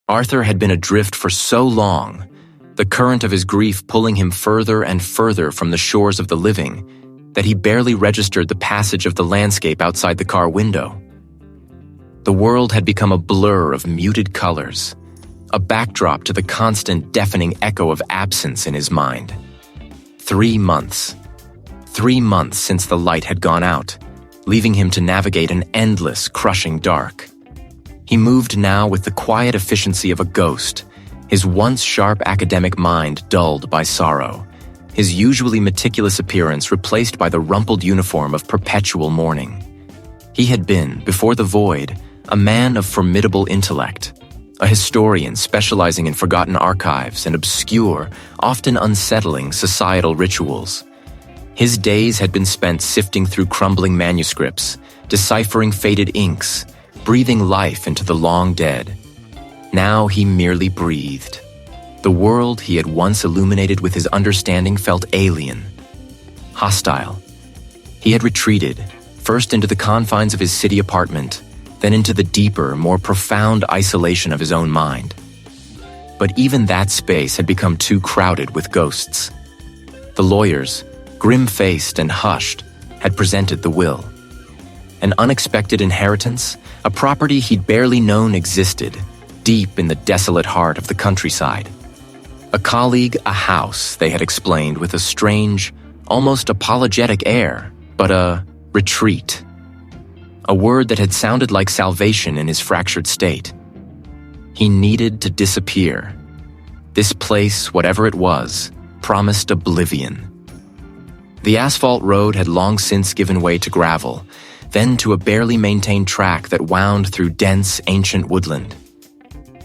Arthur had been adrift for so long, the current of his grief pulling him further and further from the shores of the living, that he barely registered the passage of the landscape outside the car window. The world had become a blur of muted colors, a backdrop to the constant deafening echo of absence in his mind. 3 months. 3 months since the light had gone out, leaving him to navigate an endless, crushing dark. He moved now with the quiet efficiency of a ghost, his once sharp academic mind dulled by sorrow, his usually meticulous appearance replaced by the rumpled uniform of perpetual mourning. He had been, before the void, a man of formidable intellect, a historian specializing in forgotten archives and obscure, often unsettling societal rituals. His days had been spent sifting through crumbling manuscripts, deciphering faded inks, breathing life into the long dead. Now he merely breathed. The world he had once illuminated with his understanding felt alien, hostile. He had retreated, first into the confines of his city apartment, then into the deeper, more profound isolation of his own mind. But even that space had become too crowded with ghosts. The lawyers, grim-faced and hushed, had presented the will. An unexpected inheritance, a property he'd barely known existed, deep in the desolate heart of the countryside. A colleague, a house, they had explained with a strange, almost apologetic air, but a retreat. A word that had sounded like salvation in his fractured state. He needed to disappear. This place, whatever it was, promised oblivion. The asphalt road had long since given way to gravel, then to a barely maintained track that wound through dense, ancient woodland.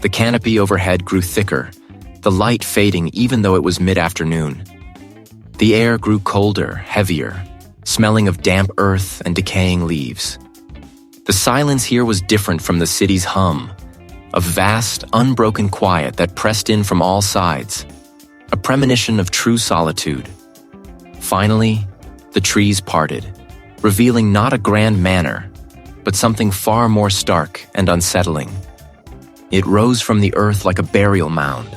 The canopy overhead grew thicker, the light fading even though it was mid-afternoon. The air grew colder, heavier, smelling of damp earth and decaying leaves. The silence here was different from the city's hum, a vast, unbroken quiet that pressed in from all sides, a premonition of true solitude. Finally, the trees parted, revealing not a grand manor, but something far more stark and unsettling. It rose from the earth like a burial mound,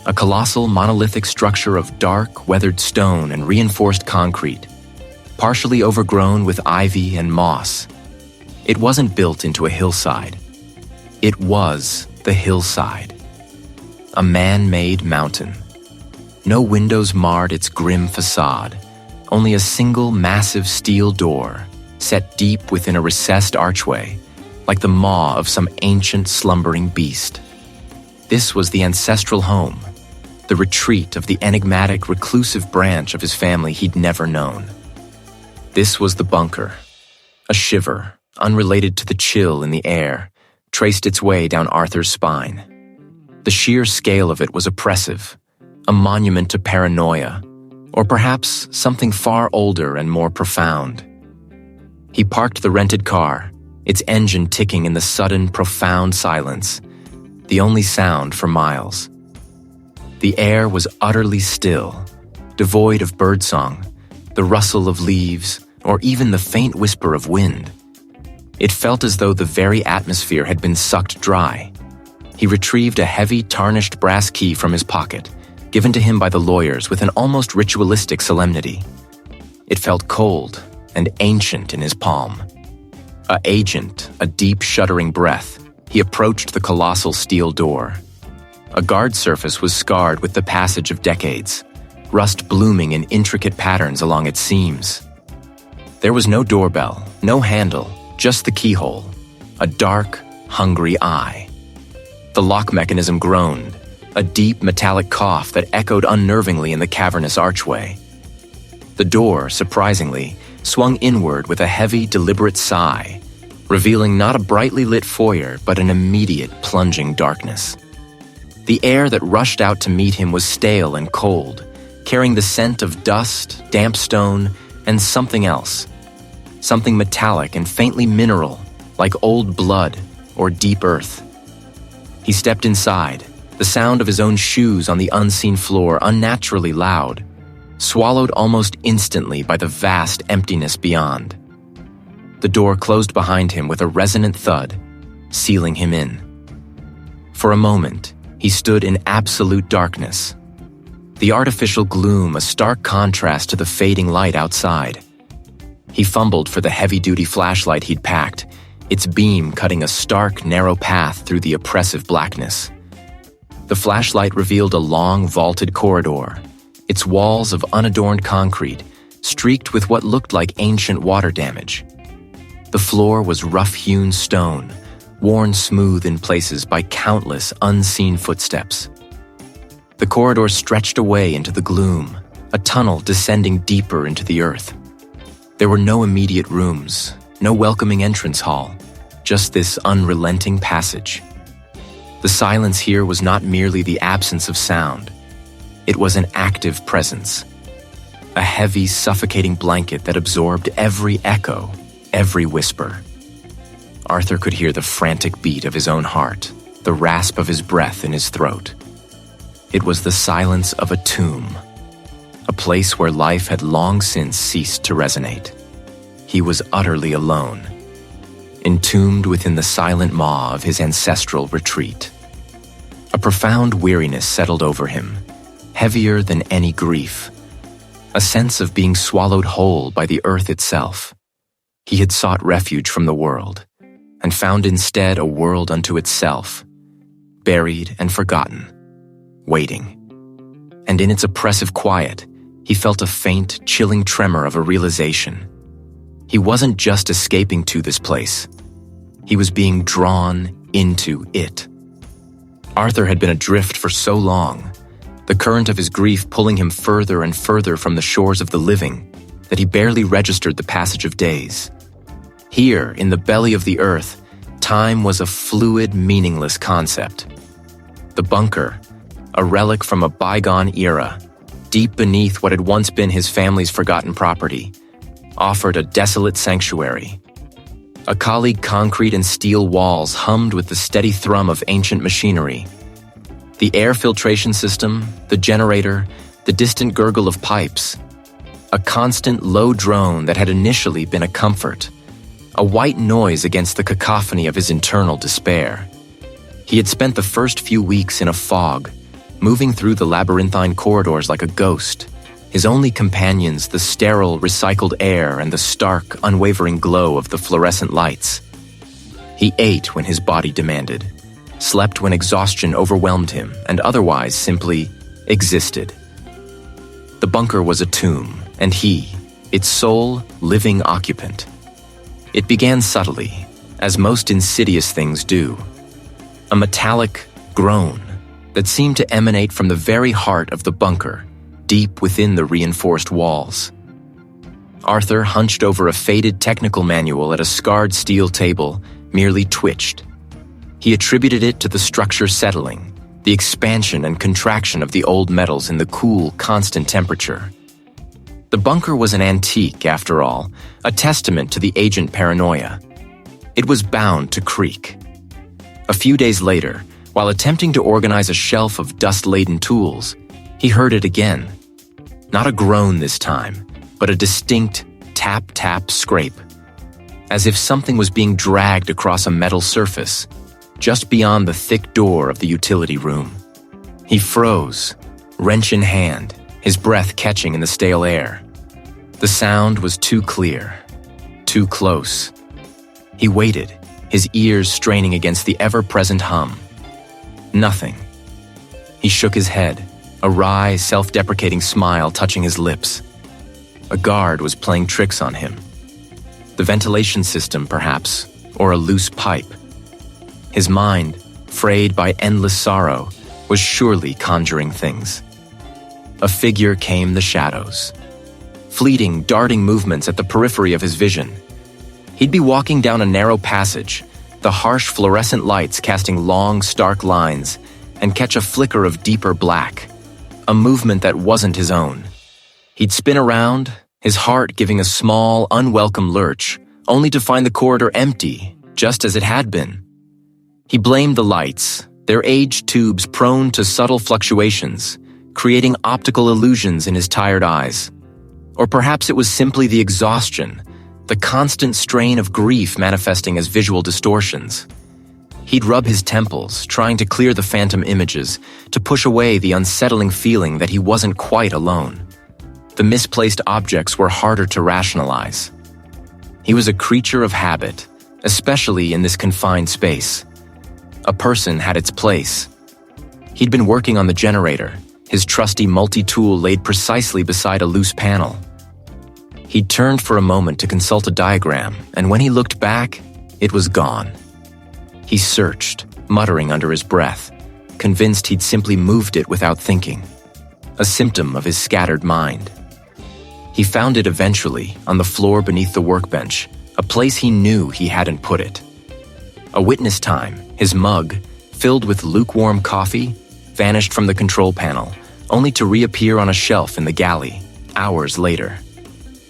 a colossal monolithic structure of dark, weathered stone and reinforced concrete, partially overgrown with ivy and moss. It wasn't built into a hillside. It was the hillside. A man-made mountain. No windows marred its grim facade, only a single massive steel door, set deep within a recessed archway, like the maw of some ancient slumbering beast. This was the ancestral home, the retreat of the enigmatic, reclusive branch of his family he'd never known. This was the bunker. A shiver, unrelated to the chill in the air, traced its way down Arthur's spine. The sheer scale of it was oppressive, a monument to paranoia, or perhaps something far older and more profound. He parked the rented car, its engine ticking in the sudden, profound silence, the only sound for miles. The air was utterly still, devoid of birdsong, the rustle of leaves, or even the faint whisper of wind. It felt as though the very atmosphere had been sucked dry. He retrieved a heavy, tarnished brass key from his pocket, given to him by the lawyers with an almost ritualistic solemnity. It felt cold and ancient in his palm. A deep, shuddering breath, he approached the colossal steel door. A guard surface was scarred with the passage of decades, rust blooming in intricate patterns along its seams. There was no doorbell, no handle, just the keyhole, a dark, hungry eye. The lock mechanism groaned, a deep metallic cough that echoed unnervingly in the cavernous archway. The door, surprisingly, swung inward with a heavy, deliberate sigh, revealing not a brightly lit foyer but an immediate, plunging darkness. The air that rushed out to meet him was stale and cold, carrying the scent of dust, damp stone, and something else. Something metallic and faintly mineral, like old blood or deep earth. He stepped inside, the sound of his own shoes on the unseen floor unnaturally loud, swallowed almost instantly by the vast emptiness beyond. The door closed behind him with a resonant thud, sealing him in. For a moment, he stood in absolute darkness. The artificial gloom a stark contrast to the fading light outside. He fumbled for the heavy-duty flashlight he'd packed, its beam cutting a stark, narrow path through the oppressive blackness. The flashlight revealed a long, vaulted corridor, its walls of unadorned concrete, streaked with what looked like ancient water damage. The floor was rough-hewn stone, worn smooth in places by countless unseen footsteps. The corridor stretched away into the gloom, a tunnel descending deeper into the earth. There were no immediate rooms, no welcoming entrance hall, just this unrelenting passage. The silence here was not merely the absence of sound. It was an active presence, a heavy, suffocating blanket that absorbed every echo, every whisper. Arthur could hear the frantic beat of his own heart, the rasp of his breath in his throat. It was the silence of a tomb, a place where life had long since ceased to resonate. He was utterly alone, entombed within the silent maw of his ancestral retreat. A profound weariness settled over him, heavier than any grief, a sense of being swallowed whole by the earth itself. He had sought refuge from the world, and found instead a world unto itself, buried and forgotten, waiting. And in its oppressive quiet, he felt a faint, chilling tremor of a realization. He wasn't just escaping to this place. He was being drawn into it. Arthur had been adrift for so long, the current of his grief pulling him further and further from the shores of the living, that he barely registered the passage of days. Here, in the belly of the earth, time was a fluid, meaningless concept. The bunker, a relic from a bygone era, deep beneath what had once been his family's forgotten property, offered a desolate sanctuary. A colleague concrete and steel walls hummed with the steady thrum of ancient machinery. The air filtration system, the generator, the distant gurgle of pipes. A constant low drone that had initially been a comfort. A white noise against the cacophony of his internal despair. He had spent the first few weeks in a fog, moving through the labyrinthine corridors like a ghost, his only companions the sterile, recycled air and the stark, unwavering glow of the fluorescent lights. He ate when his body demanded, slept when exhaustion overwhelmed him, and otherwise simply existed. The bunker was a tomb, and he, its sole, living occupant. It began subtly, as most insidious things do. A metallic groan that seemed to emanate from the very heart of the bunker, deep within the reinforced walls. Arthur, hunched over a faded technical manual at a scarred steel table, merely twitched. He attributed it to the structure settling, the expansion and contraction of the old metals in the cool, constant temperature. The bunker was an antique, after all, a testament to the agent paranoia. It was bound to creak. A few days later, while attempting to organize a shelf of dust-laden tools, he heard it again. Not a groan this time, but a distinct tap-tap scrape, as if something was being dragged across a metal surface, just beyond the thick door of the utility room. He froze, wrench in hand, his breath catching in the stale air. The sound was too clear, too close. He waited, his ears straining against the ever-present hum. Nothing. He shook his head, a wry, self-deprecating smile touching his lips. A guard was playing tricks on him. The ventilation system, perhaps, or a loose pipe. His mind, frayed by endless sorrow, was surely conjuring things. A figure came the shadows. Fleeting, darting movements at the periphery of his vision. He'd be walking down a narrow passage, the harsh fluorescent lights casting long, stark lines, and catch a flicker of deeper black, a movement that wasn't his own. He'd spin around, his heart giving a small, unwelcome lurch, only to find the corridor empty, just as it had been. He blamed the lights, their aged tubes prone to subtle fluctuations, creating optical illusions in his tired eyes. Or perhaps it was simply the exhaustion, the constant strain of grief manifesting as visual distortions. He'd rub his temples, trying to clear the phantom images, to push away the unsettling feeling that he wasn't quite alone. The misplaced objects were harder to rationalize. He was a creature of habit, especially in this confined space. A person had its place. He'd been working on the generator, his trusty multi-tool laid precisely beside a loose panel. He turned for a moment to consult a diagram, and when he looked back, it was gone. He searched, muttering under his breath, convinced he'd simply moved it without thinking, a symptom of his scattered mind. He found it eventually on the floor beneath the workbench, a place he knew he hadn't put it. A witness time, his mug, filled with lukewarm coffee, vanished from the control panel, only to reappear on a shelf in the galley, hours later.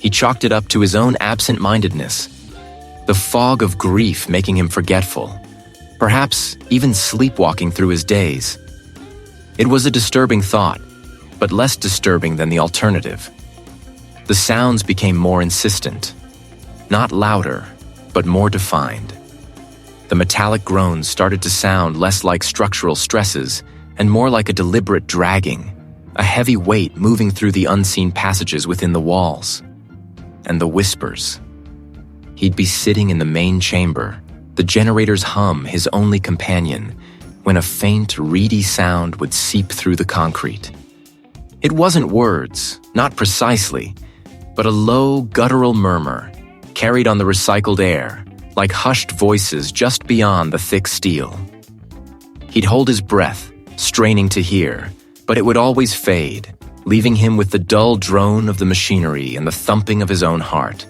He chalked it up to his own absent-mindedness, the fog of grief making him forgetful, perhaps even sleepwalking through his days. It was a disturbing thought, but less disturbing than the alternative. The sounds became more insistent, not louder, but more defined. The metallic groans started to sound less like structural stresses and more like a deliberate dragging, a heavy weight moving through the unseen passages within the walls. And the whispers. He'd be sitting in the main chamber, the generator's hum his only companion, when a faint, reedy sound would seep through the concrete. It wasn't words, not precisely, but a low, guttural murmur, carried on the recycled air, like hushed voices just beyond the thick steel. He'd hold his breath, straining to hear, but it would always fade, leaving him with the dull drone of the machinery and the thumping of his own heart.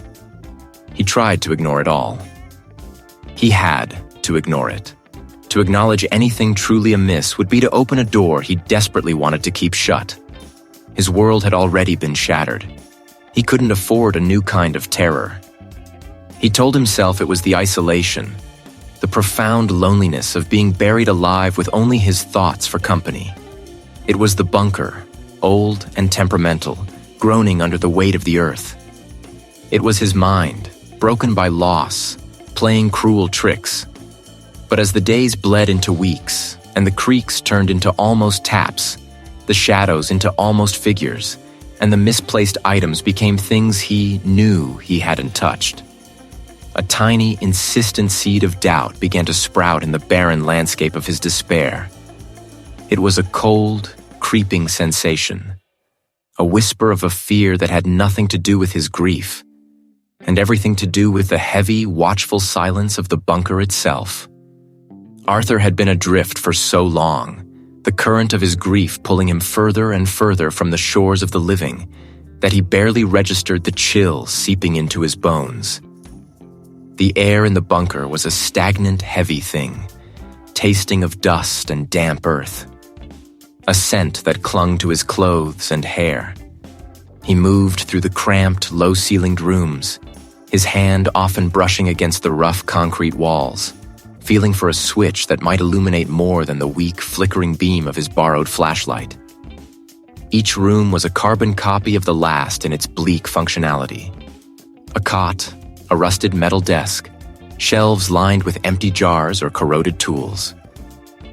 He tried to ignore it all. He had to ignore it. To acknowledge anything truly amiss would be to open a door he desperately wanted to keep shut. His world had already been shattered. He couldn't afford a new kind of terror. He told himself it was the isolation, the profound loneliness of being buried alive with only his thoughts for company. It was the bunker, old and temperamental, groaning under the weight of the earth. It was his mind, broken by loss, playing cruel tricks. But as the days bled into weeks, and the creaks turned into almost taps, the shadows into almost figures, and the misplaced items became things he knew he hadn't touched, a tiny, insistent seed of doubt began to sprout in the barren landscape of his despair. It was a cold, creeping sensation, a whisper of a fear that had nothing to do with his grief, and everything to do with the heavy, watchful silence of the bunker itself. Arthur had been adrift for so long, the current of his grief pulling him further and further from the shores of the living, that he barely registered the chill seeping into his bones. The air in the bunker was a stagnant, heavy thing, tasting of dust and damp earth, a scent that clung to his clothes and hair. He moved through the cramped, low-ceilinged rooms, his hand often brushing against the rough concrete walls, feeling for a switch that might illuminate more than the weak, flickering beam of his borrowed flashlight. Each room was a carbon copy of the last in its bleak functionality. A cot, a rusted metal desk, shelves lined with empty jars or corroded tools.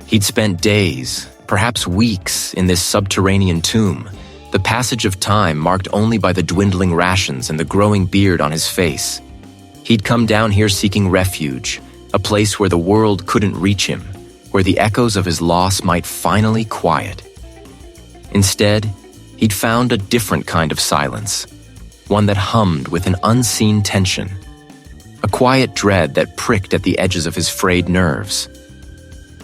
He'd spent days, perhaps weeks, in this subterranean tomb, the passage of time marked only by the dwindling rations and the growing beard on his face. He'd come down here seeking refuge, a place where the world couldn't reach him, where the echoes of his loss might finally quiet. Instead, he'd found a different kind of silence, one that hummed with an unseen tension, a quiet dread that pricked at the edges of his frayed nerves.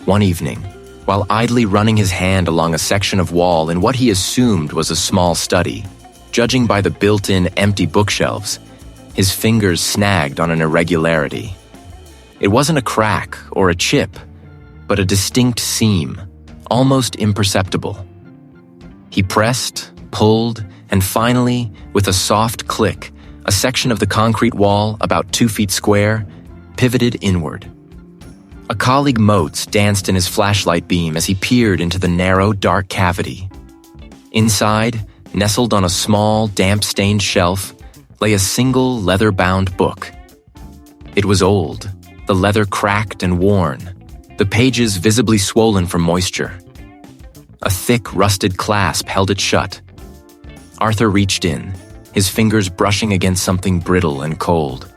One evening, while idly running his hand along a section of wall in what he assumed was a small study, judging by the built-in empty bookshelves, his fingers snagged on an irregularity. It wasn't a crack or a chip, but a distinct seam, almost imperceptible. He pressed, pulled, and finally, with a soft click, a section of the concrete wall, about 2 feet square, pivoted inward. A colleague Motes danced in his flashlight beam as he peered into the narrow, dark cavity. Inside, nestled on a small, damp-stained shelf, lay a single leather-bound book. It was old, the leather cracked and worn, the pages visibly swollen from moisture. A thick, rusted clasp held it shut. Arthur reached in, his fingers brushing against something brittle and cold.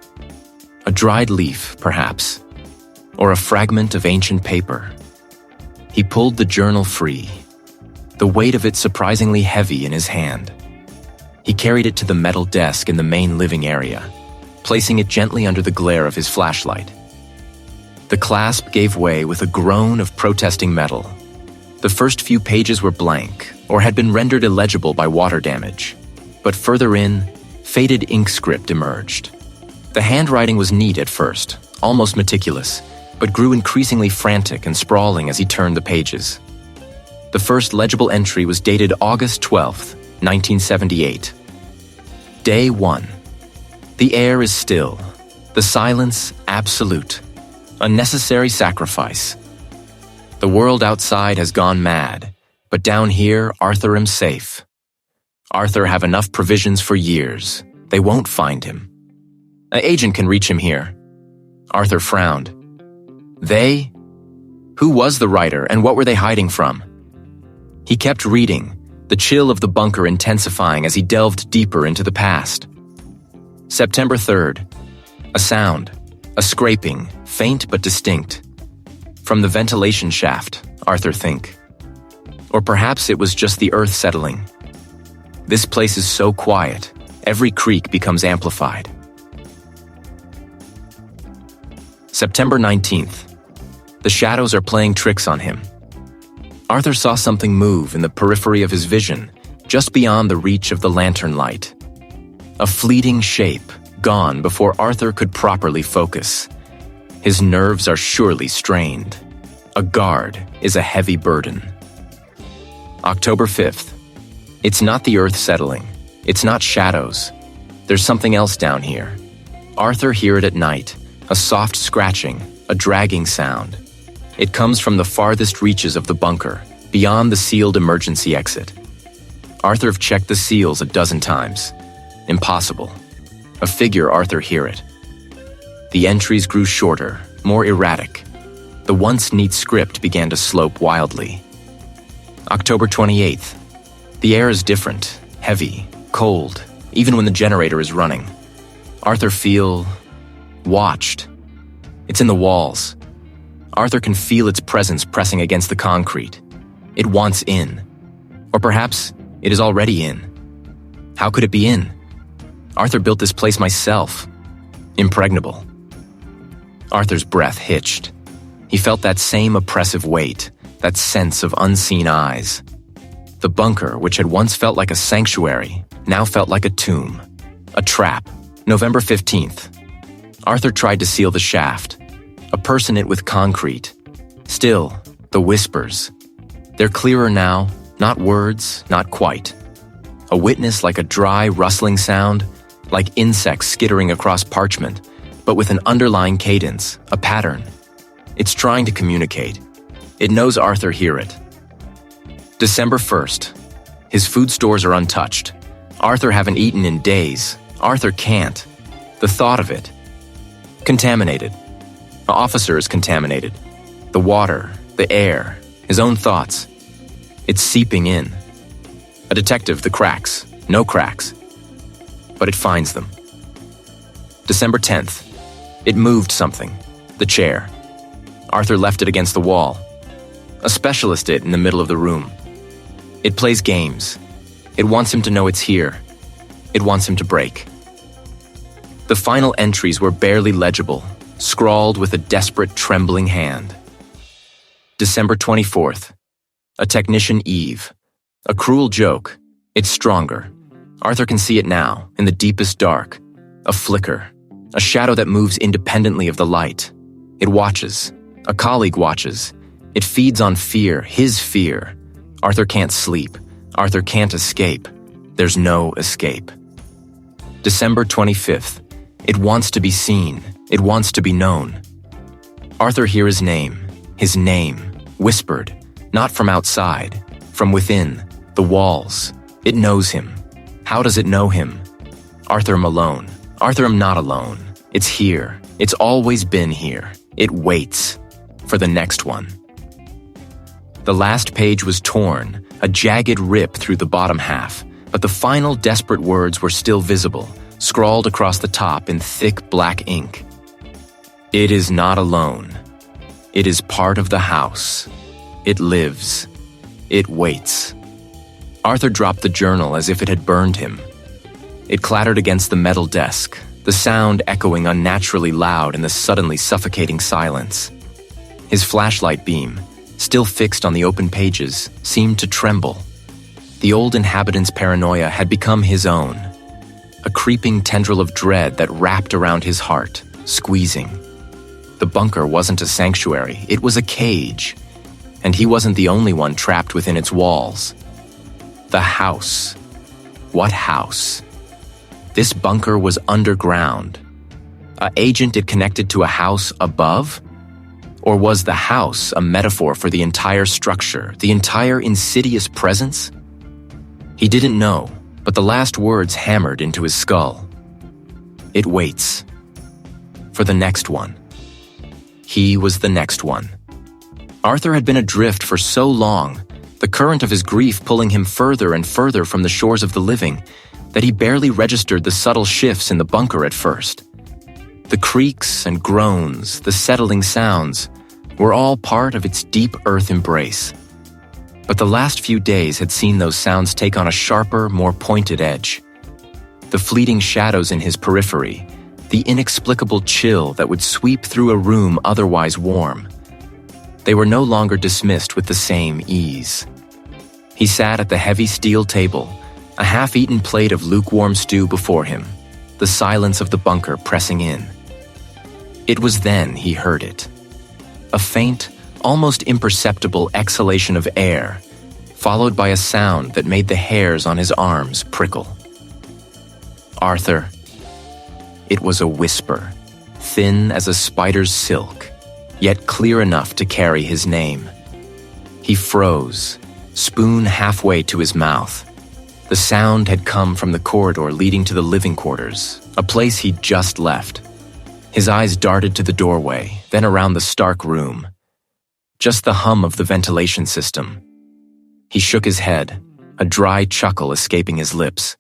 A dried leaf, perhaps, or a fragment of ancient paper. He pulled the journal free, the weight of it surprisingly heavy in his hand. He carried it to the metal desk in the main living area, placing it gently under the glare of his flashlight. The clasp gave way with a groan of protesting metal. The first few pages were blank, or had been rendered illegible by water damage. But further in, faded ink script emerged. The handwriting was neat at first, almost meticulous, but grew increasingly frantic and sprawling as he turned the pages. The first legible entry was dated August 12th, 1978. Day 1. The air is still. The silence absolute. A necessary sacrifice. The world outside has gone mad, but down here, Arthur am safe. Arthur have enough provisions for years. They won't find him. An agent can reach him here. Arthur frowned. They? Who was the writer, and what were they hiding from? He kept reading, the chill of the bunker intensifying as he delved deeper into the past. September 3rd. A sound, a scraping, faint but distinct. From the ventilation shaft, Arthur think. Or perhaps it was just the earth settling. This place is so quiet, every creak becomes amplified. September 19th. The shadows are playing tricks on him. Arthur saw something move in the periphery of his vision, just beyond the reach of the lantern light. A fleeting shape, gone before Arthur could properly focus. His nerves are surely strained. A guard is a heavy burden. October 5th. It's not the earth settling. It's not shadows. There's something else down here. Arthur hear it at night, a soft scratching, a dragging sound. It comes from the farthest reaches of the bunker, beyond the sealed emergency exit. Arthur have checked the seals a dozen times. Impossible. A figure Arthur hear it. The entries grew shorter, more erratic. The once neat script began to slope wildly. October 28th. The air is different, heavy, cold, even when the generator is running. Arthur feel watched. It's in the walls. Arthur can feel its presence pressing against the concrete. It wants in. Or perhaps it is already in. How could it be in? Arthur built this place myself. Impregnable. Arthur's breath hitched. He felt that same oppressive weight, that sense of unseen eyes. The bunker, which had once felt like a sanctuary, now felt like a tomb. A trap. November 15th. Arthur tried to seal the shaft. Person it with concrete. Still, the whispers. They're clearer now, not words, not quite. A witness like a dry, rustling sound, like insects skittering across parchment, but with an underlying cadence, a pattern. It's trying to communicate. It knows Arthur hear it. December 1st. His food stores are untouched. Arthur haven't eaten in days. Arthur can't. The thought of it. Contaminated. The officer is contaminated. The water, the air, his own thoughts. It's seeping in. A detective, the cracks. No cracks. But it finds them. December 10th. It moved something. The chair. Arthur left it against the wall. A specialist it in the middle of the room. It plays games. It wants him to know it's here. It wants him to break. The final entries were barely legible, scrawled with a desperate, trembling hand. December 24th. A technician Eve. A cruel joke. It's stronger. Arthur can see it now, in the deepest dark. A flicker. A shadow that moves independently of the light. It watches. A colleague watches. It feeds on fear, his fear. Arthur can't sleep. Arthur can't escape. There's no escape. December 25th. It wants to be seen. It wants to be known. Arthur hear his name, whispered, not from outside, from within, the walls. It knows him. How does it know him? Arthur Malone. Arthur am not alone. It's here. It's always been here. It waits. for the next one. The last page was torn, a jagged rip through the bottom half, but the final desperate words were still visible, scrawled across the top in thick black ink. It is not alone. It is part of the house. It lives. It waits. Arthur dropped the journal as if it had burned him. It clattered against the metal desk, the sound echoing unnaturally loud in the suddenly suffocating silence. His flashlight beam, still fixed on the open pages, seemed to tremble. The old inhabitant's paranoia had become his own, a creeping tendril of dread that wrapped around his heart, squeezing. The bunker wasn't a sanctuary, it was a cage, and he wasn't the only one trapped within its walls. The house. What house? This bunker was underground. An agent it connected to a house above? Or was the house a metaphor for the entire structure, the entire insidious presence? He didn't know, but the last words hammered into his skull. It waits. For the next one. He was the next one. Arthur had been adrift for so long, the current of his grief pulling him further and further from the shores of the living, that he barely registered the subtle shifts in the bunker at first. The creaks and groans, the settling sounds, were all part of its deep earth embrace. But the last few days had seen those sounds take on a sharper, more pointed edge. The fleeting shadows in his periphery, the inexplicable chill that would sweep through a room otherwise warm. They were no longer dismissed with the same ease. He sat at the heavy steel table, a half-eaten plate of lukewarm stew before him, the silence of the bunker pressing in. It was then he heard it. A faint, almost imperceptible exhalation of air, followed by a sound that made the hairs on his arms prickle. Arthur. It was a whisper, thin as a spider's silk, yet clear enough to carry his name. He froze, spoon halfway to his mouth. The sound had come from the corridor leading to the living quarters, a place he'd just left. His eyes darted to the doorway, then around the stark room. Just the hum of the ventilation system. He shook his head, a dry chuckle escaping his lips.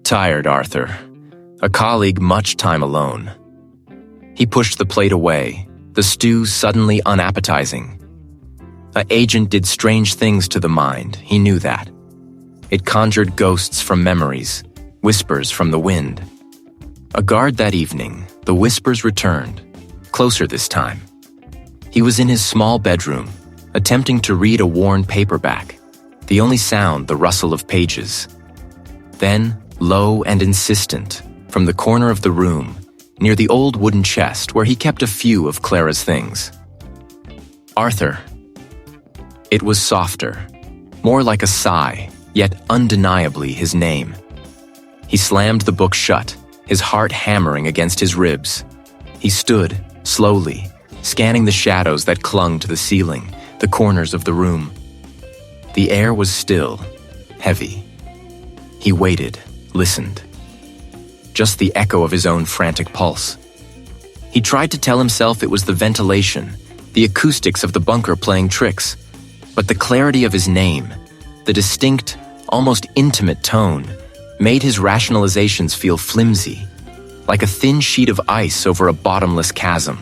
Tired, Arthur. A colleague much time alone. He pushed the plate away, the stew suddenly unappetizing. An agent did strange things to the mind, he knew that. It conjured ghosts from memories, whispers from the wind. A guard that evening, the whispers returned, closer this time. He was in his small bedroom, attempting to read a worn paperback, the only sound the rustle of pages. Then, low and insistent, from the corner of the room, near the old wooden chest where he kept a few of Clara's things. Arthur. It was softer, more like a sigh, yet undeniably his name. He slammed the book shut, his heart hammering against his ribs. He stood, slowly, scanning the shadows that clung to the ceiling, the corners of the room. The air was still, heavy. He waited, listened. Just the echo of his own frantic pulse. He tried to tell himself it was the ventilation, the acoustics of the bunker playing tricks, but the clarity of his name, the distinct, almost intimate tone, made his rationalizations feel flimsy, like a thin sheet of ice over a bottomless chasm.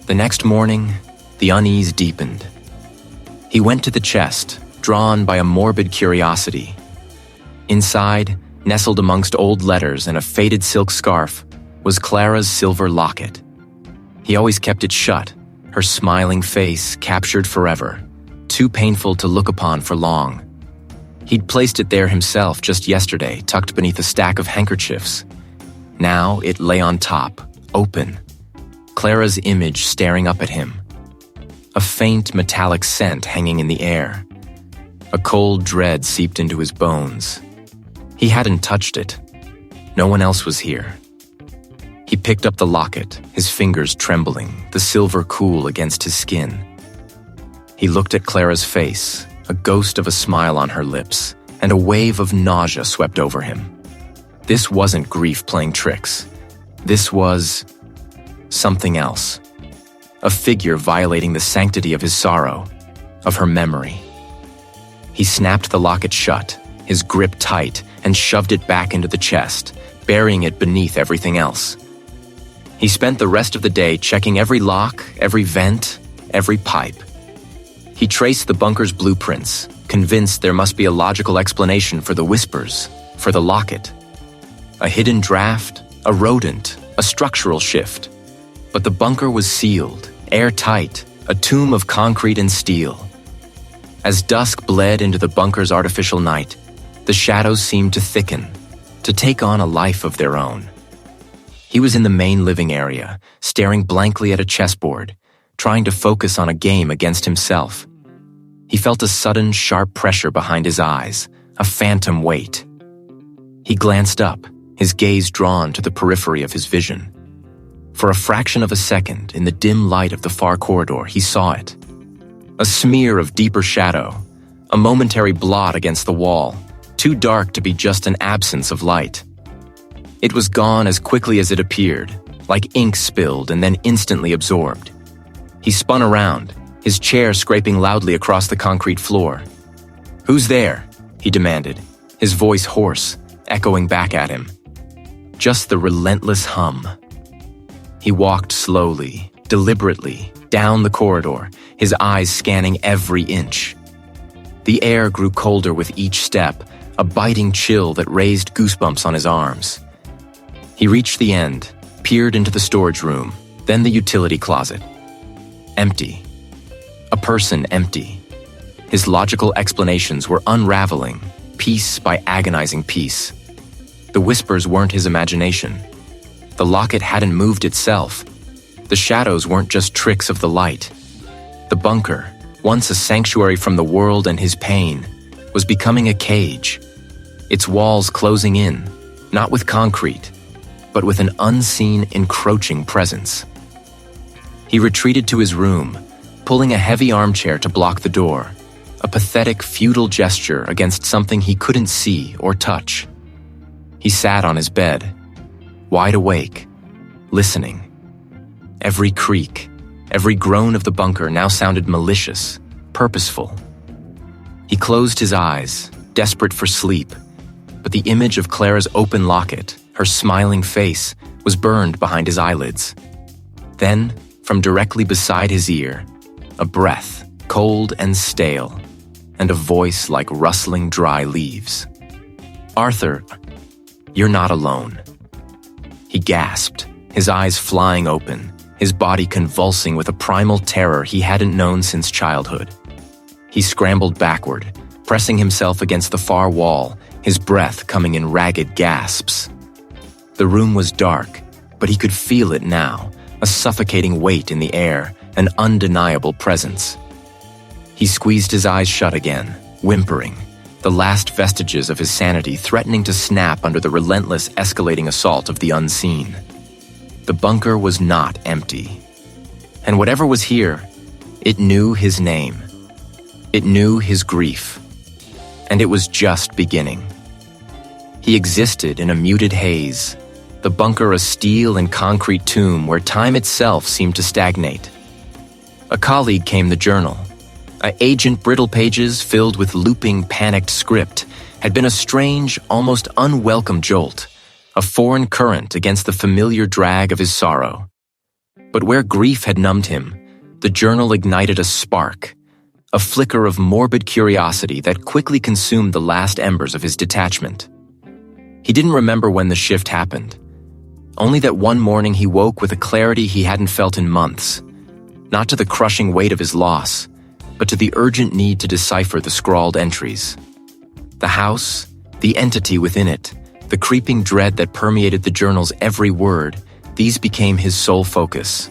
The next morning, the unease deepened. He went to the chest, drawn by a morbid curiosity. Inside, nestled amongst old letters and a faded silk scarf, was Clara's silver locket. He always kept it shut, her smiling face captured forever, too painful to look upon for long. He'd placed it there himself just yesterday, tucked beneath a stack of handkerchiefs. Now it lay on top, open, Clara's image staring up at him. A faint metallic scent hanging in the air. A cold dread seeped into his bones. He hadn't touched it. No one else was here. He picked up the locket, his fingers trembling, the silver cool against his skin. He looked at Clara's face, a ghost of a smile on her lips, and a wave of nausea swept over him. This wasn't grief playing tricks. This was something else. a figure violating the sanctity of his sorrow, of her memory. He snapped the locket shut, his grip tight, and shoved it back into the chest, burying it beneath everything else. He spent the rest of the day checking every lock, every vent, every pipe. He traced the bunker's blueprints, convinced there must be a logical explanation for the whispers, for the locket. A hidden draft, a rodent, a structural shift. But the bunker was sealed, airtight, a tomb of concrete and steel. As dusk bled into the bunker's artificial night, the shadows seemed to thicken, to take on a life of their own. He was in the main living area, staring blankly at a chessboard, trying to focus on a game against himself. He felt a sudden, sharp pressure behind his eyes, a phantom weight. He glanced up, his gaze drawn to the periphery of his vision. For a fraction of a second, in the dim light of the far corridor, he saw it. A smear of deeper shadow, a momentary blot against the wall, too dark to be just an absence of light. It was gone as quickly as it appeared, like ink spilled and then instantly absorbed. He spun around, his chair scraping loudly across the concrete floor. "Who's there?" he demanded, his voice hoarse, echoing back at him. Just the relentless hum. He walked slowly, deliberately, down the corridor, his eyes scanning every inch. The air grew colder with each step, a biting chill that raised goosebumps on his arms. He reached the end, peered into the storage room, then the utility closet. Empty. A person empty. His logical explanations were unraveling, piece by agonizing piece. The whispers weren't his imagination. The locket hadn't moved itself. The shadows weren't just tricks of the light. The bunker, once a sanctuary from the world and his pain, was becoming a cage. Its walls closing in, not with concrete, but with an unseen, encroaching presence. He retreated to his room, pulling a heavy armchair to block the door, a pathetic, futile gesture against something he couldn't see or touch. He sat on his bed, wide awake, listening. Every creak, every groan of the bunker now sounded malicious, purposeful. He closed his eyes, desperate for sleep, but the image of Clara's open locket, her smiling face, was burned behind his eyelids. Then, from directly beside his ear, a breath, cold and stale, and a voice like rustling dry leaves. "Arthur, you're not alone." He gasped, his eyes flying open, his body convulsing with a primal terror he hadn't known since childhood. He scrambled backward, pressing himself against the far wall, his breath coming in ragged gasps. The room was dark, but he could feel it now, a suffocating weight in the air, an undeniable presence. He squeezed his eyes shut again, whimpering, the last vestiges of his sanity threatening to snap under the relentless escalating assault of the unseen. The bunker was not empty. And whatever was here, it knew his name. It knew his grief. And it was just beginning. He existed in a muted haze, the bunker a steel and concrete tomb where time itself seemed to stagnate. A colleague came the journal. Agent brittle pages filled with looping, panicked script had been a strange, almost unwelcome jolt, a foreign current against the familiar drag of his sorrow. But where grief had numbed him, the journal ignited a spark, a flicker of morbid curiosity that quickly consumed the last embers of his detachment. He didn't remember when the shift happened, only that one morning he woke with a clarity he hadn't felt in months, not to the crushing weight of his loss, but to the urgent need to decipher the scrawled entries. The house, the entity within it, the creeping dread that permeated the journal's every word, these became his sole focus.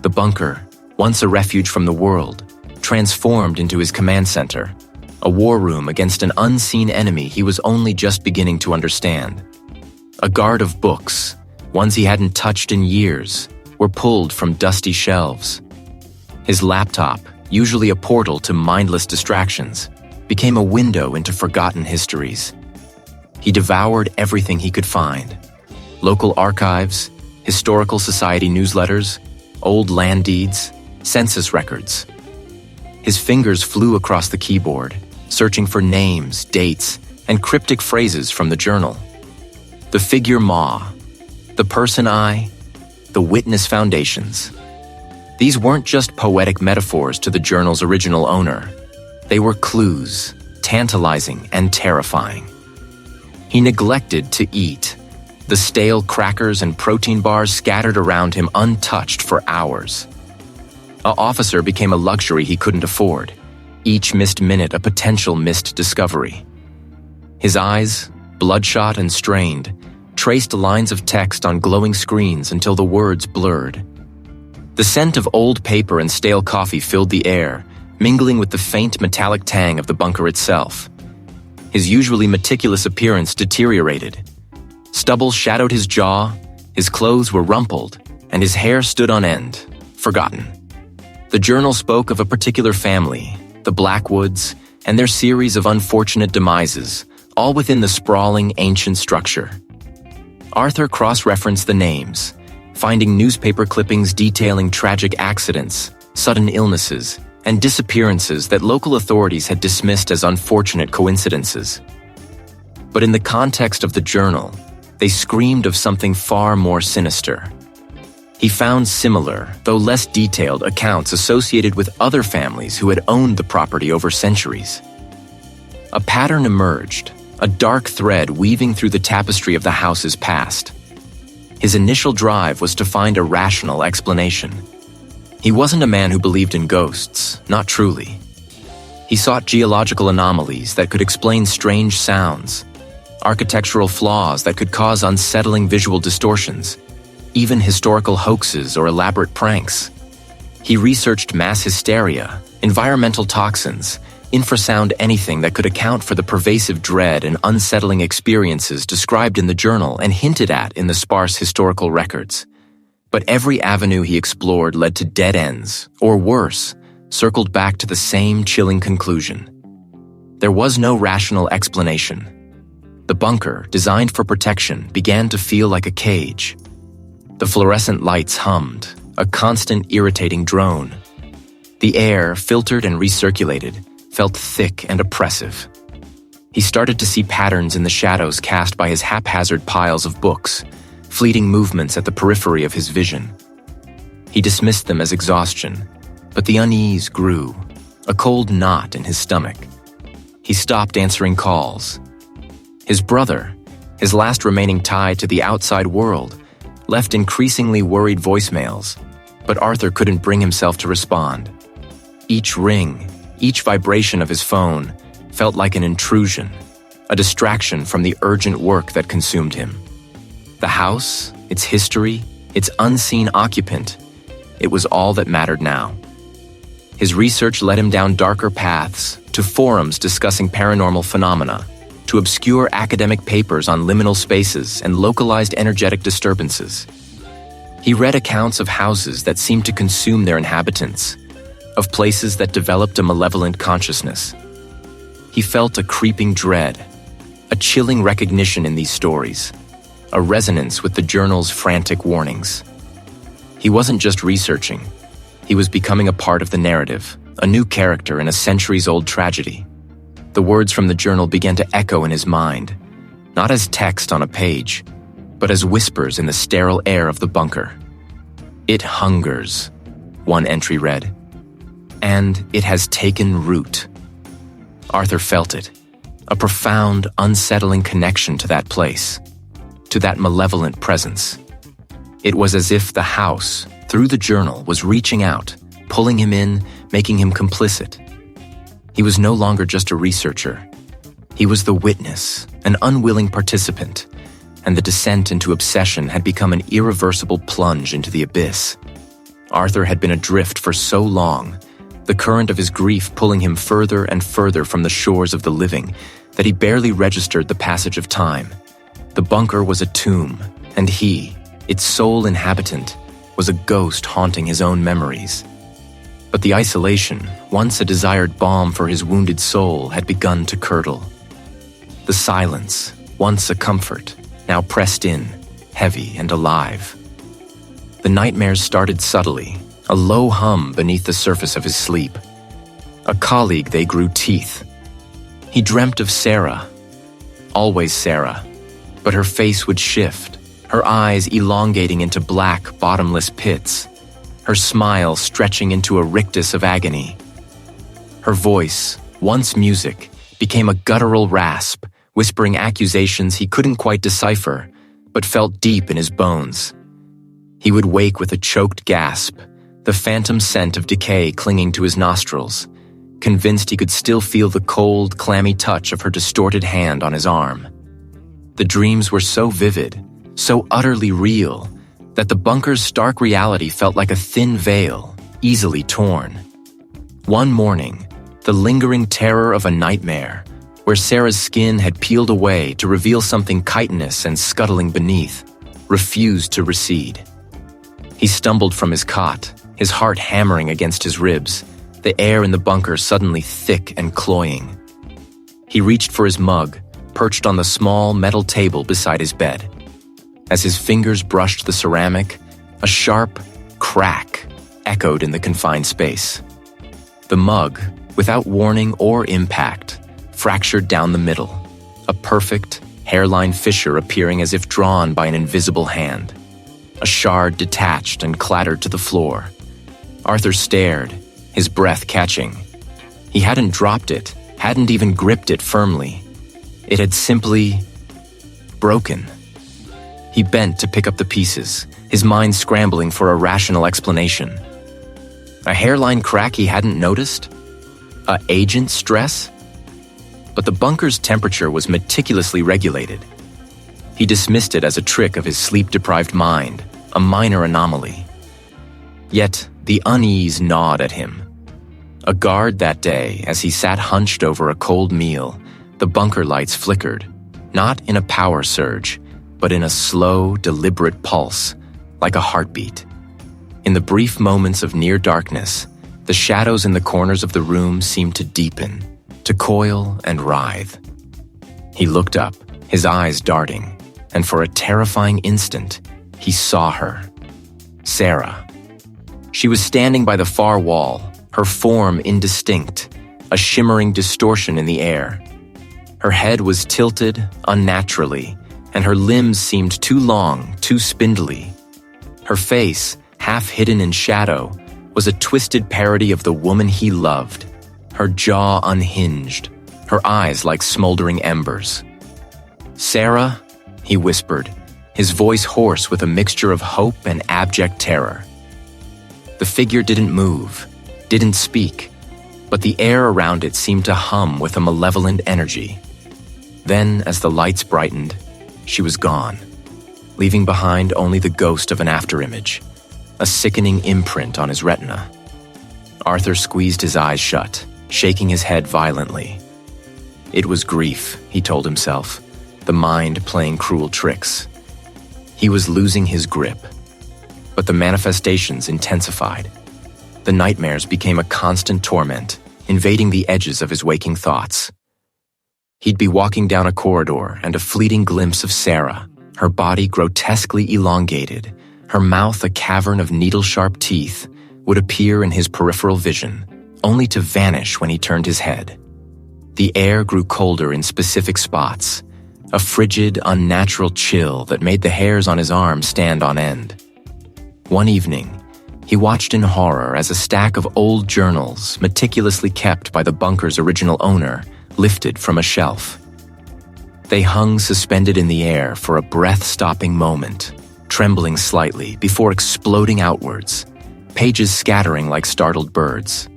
The bunker, once a refuge from the world, transformed into his command center, a war room against an unseen enemy he was only just beginning to understand. A guard of books, ones he hadn't touched in years, were pulled from dusty shelves. His laptop, usually a portal to mindless distractions, became a window into forgotten histories. He devoured everything he could find: local archives, historical society newsletters, old land deeds, census records. His fingers flew across the keyboard, searching for names, dates, and cryptic phrases from the journal. The figure Ma, the person I, the witness foundations. These weren't just poetic metaphors to the journal's original owner. They were clues, tantalizing and terrifying. He neglected to eat. The stale crackers and protein bars scattered around him untouched for hours. An officer became a luxury he couldn't afford. Each missed minute a potential missed discovery. His eyes, bloodshot and strained, traced lines of text on glowing screens until the words blurred. The scent of old paper and stale coffee filled the air, mingling with the faint metallic tang of the bunker itself. His usually meticulous appearance deteriorated. Stubble shadowed his jaw, his clothes were rumpled, and his hair stood on end, forgotten. The journal spoke of a particular family, the Blackwoods, and their series of unfortunate demises, all within the sprawling, ancient structure. Arthur cross-referenced the names, finding newspaper clippings detailing tragic accidents, sudden illnesses, and disappearances that local authorities had dismissed as unfortunate coincidences. But in the context of the journal, they screamed of something far more sinister. He found similar, though less detailed, accounts associated with other families who had owned the property over centuries. A pattern emerged, a dark thread weaving through the tapestry of the house's past. His initial drive was to find a rational explanation. He wasn't a man who believed in ghosts, not truly. He sought geological anomalies that could explain strange sounds, architectural flaws that could cause unsettling visual distortions, even historical hoaxes or elaborate pranks. He researched mass hysteria, environmental toxins, infrasound, anything that could account for the pervasive dread and unsettling experiences described in the journal and hinted at in the sparse historical records. But every avenue he explored led to dead ends, or worse, circled back to the same chilling conclusion. There was no rational explanation. The bunker, designed for protection, began to feel like a cage. The fluorescent lights hummed, a constant irritating drone. The air, filtered and recirculated, felt thick and oppressive. He started to see patterns in the shadows cast by his haphazard piles of books, fleeting movements at the periphery of his vision. He dismissed them as exhaustion, but the unease grew, a cold knot in his stomach. He stopped answering calls. His brother, his last remaining tie to the outside world, left increasingly worried voicemails, but Arthur couldn't bring himself to respond. Each ring, each vibration of his phone felt like an intrusion, a distraction from the urgent work that consumed him. The house, its history, its unseen occupant, it was all that mattered now. His research led him down darker paths, to forums discussing paranormal phenomena, to obscure academic papers on liminal spaces and localized energetic disturbances. He read accounts of houses that seemed to consume their inhabitants, of places that developed a malevolent consciousness. He felt a creeping dread, a chilling recognition in these stories, a resonance with the journal's frantic warnings. He wasn't just researching, he was becoming a part of the narrative, a new character in a centuries-old tragedy. The words from the journal began to echo in his mind, not as text on a page, but as whispers in the sterile air of the bunker. "It hungers," one entry read, "and it has taken root." Arthur felt it, a profound, unsettling connection to that place, to that malevolent presence. It was as if the house, through the journal, was reaching out, pulling him in, making him complicit. He was no longer just a researcher. He was the witness, an unwilling participant, and the descent into obsession had become an irreversible plunge into the abyss. Arthur had been adrift for so long, the current of his grief pulling him further and further from the shores of the living, that he barely registered the passage of time. The bunker was a tomb, and he, its sole inhabitant, was a ghost haunting his own memories. But the isolation, once a desired balm for his wounded soul, had begun to curdle. The silence, once a comfort, now pressed in, heavy and alive. The nightmares started subtly, a low hum beneath the surface of his sleep. A colleague, they grew teeth. He dreamt of Sarah, always Sarah, but her face would shift, her eyes elongating into black, bottomless pits, her smile stretching into a rictus of agony. Her voice, once music, became a guttural rasp, whispering accusations he couldn't quite decipher, but felt deep in his bones. He would wake with a choked gasp, the phantom scent of decay clinging to his nostrils, convinced he could still feel the cold, clammy touch of her distorted hand on his arm. The dreams were so vivid, so utterly real, that the bunker's stark reality felt like a thin veil, easily torn. One morning, the lingering terror of a nightmare, where Sarah's skin had peeled away to reveal something chitinous and scuttling beneath, refused to recede. He stumbled from his cot, his heart hammering against his ribs, the air in the bunker suddenly thick and cloying. He reached for his mug, perched on the small metal table beside his bed. As his fingers brushed the ceramic, a sharp crack echoed in the confined space. The mug, without warning or impact, fractured down the middle, a perfect, hairline fissure appearing as if drawn by an invisible hand. A shard detached and clattered to the floor. Arthur stared, his breath catching. He hadn't dropped it, hadn't even gripped it firmly. It had simply broken. He bent to pick up the pieces, his mind scrambling for a rational explanation. A hairline crack he hadn't noticed? Agent stress? But the bunker's temperature was meticulously regulated. He dismissed it as a trick of his sleep-deprived mind, a minor anomaly. Yet the unease gnawed at him. A guard that day, as he sat hunched over a cold meal, the bunker lights flickered, not in a power surge, but in a slow, deliberate pulse, like a heartbeat. In the brief moments of near darkness, the shadows in the corners of the room seemed to deepen, to coil and writhe. He looked up, his eyes darting, and for a terrifying instant, he saw her. Sarah. She was standing by the far wall, her form indistinct, a shimmering distortion in the air. Her head was tilted unnaturally, and her limbs seemed too long, too spindly. Her face, half hidden in shadow, was a twisted parody of the woman he loved, her jaw unhinged, her eyes like smoldering embers. "Sarah," he whispered, his voice hoarse with a mixture of hope and abject terror. The figure didn't move, didn't speak, but the air around it seemed to hum with a malevolent energy. Then, as the lights brightened, she was gone, leaving behind only the ghost of an afterimage, a sickening imprint on his retina. Arthur squeezed his eyes shut, shaking his head violently. It was grief, he told himself, the mind playing cruel tricks. He was losing his grip. But the manifestations intensified. The nightmares became a constant torment, invading the edges of his waking thoughts. He'd be walking down a corridor and a fleeting glimpse of Sarah, her body grotesquely elongated, her mouth a cavern of needle-sharp teeth, would appear in his peripheral vision, only to vanish when he turned his head. The air grew colder in specific spots, a frigid, unnatural chill that made the hairs on his arms stand on end. One evening, he watched in horror as a stack of old journals, meticulously kept by the bunker's original owner, lifted from a shelf. They hung suspended in the air for a breath-stopping moment, trembling slightly before exploding outwards, pages scattering like startled birds.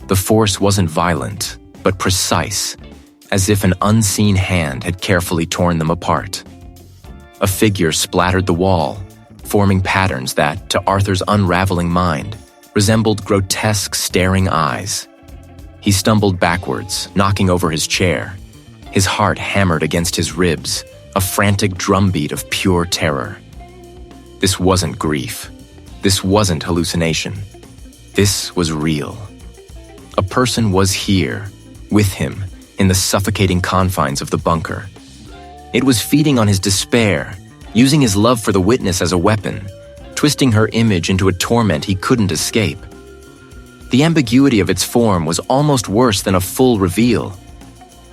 The force wasn't violent, but precise, as if an unseen hand had carefully torn them apart. A figure splattered the wall, forming patterns that, to Arthur's unraveling mind, resembled grotesque staring eyes. He stumbled backwards, knocking over his chair. His heart hammered against his ribs, a frantic drumbeat of pure terror. This wasn't grief. This wasn't hallucination. This was real. A person was here, with him, in the suffocating confines of the bunker. It was feeding on his despair, using his love for the witness as a weapon, twisting her image into a torment he couldn't escape. The ambiguity of its form was almost worse than a full reveal.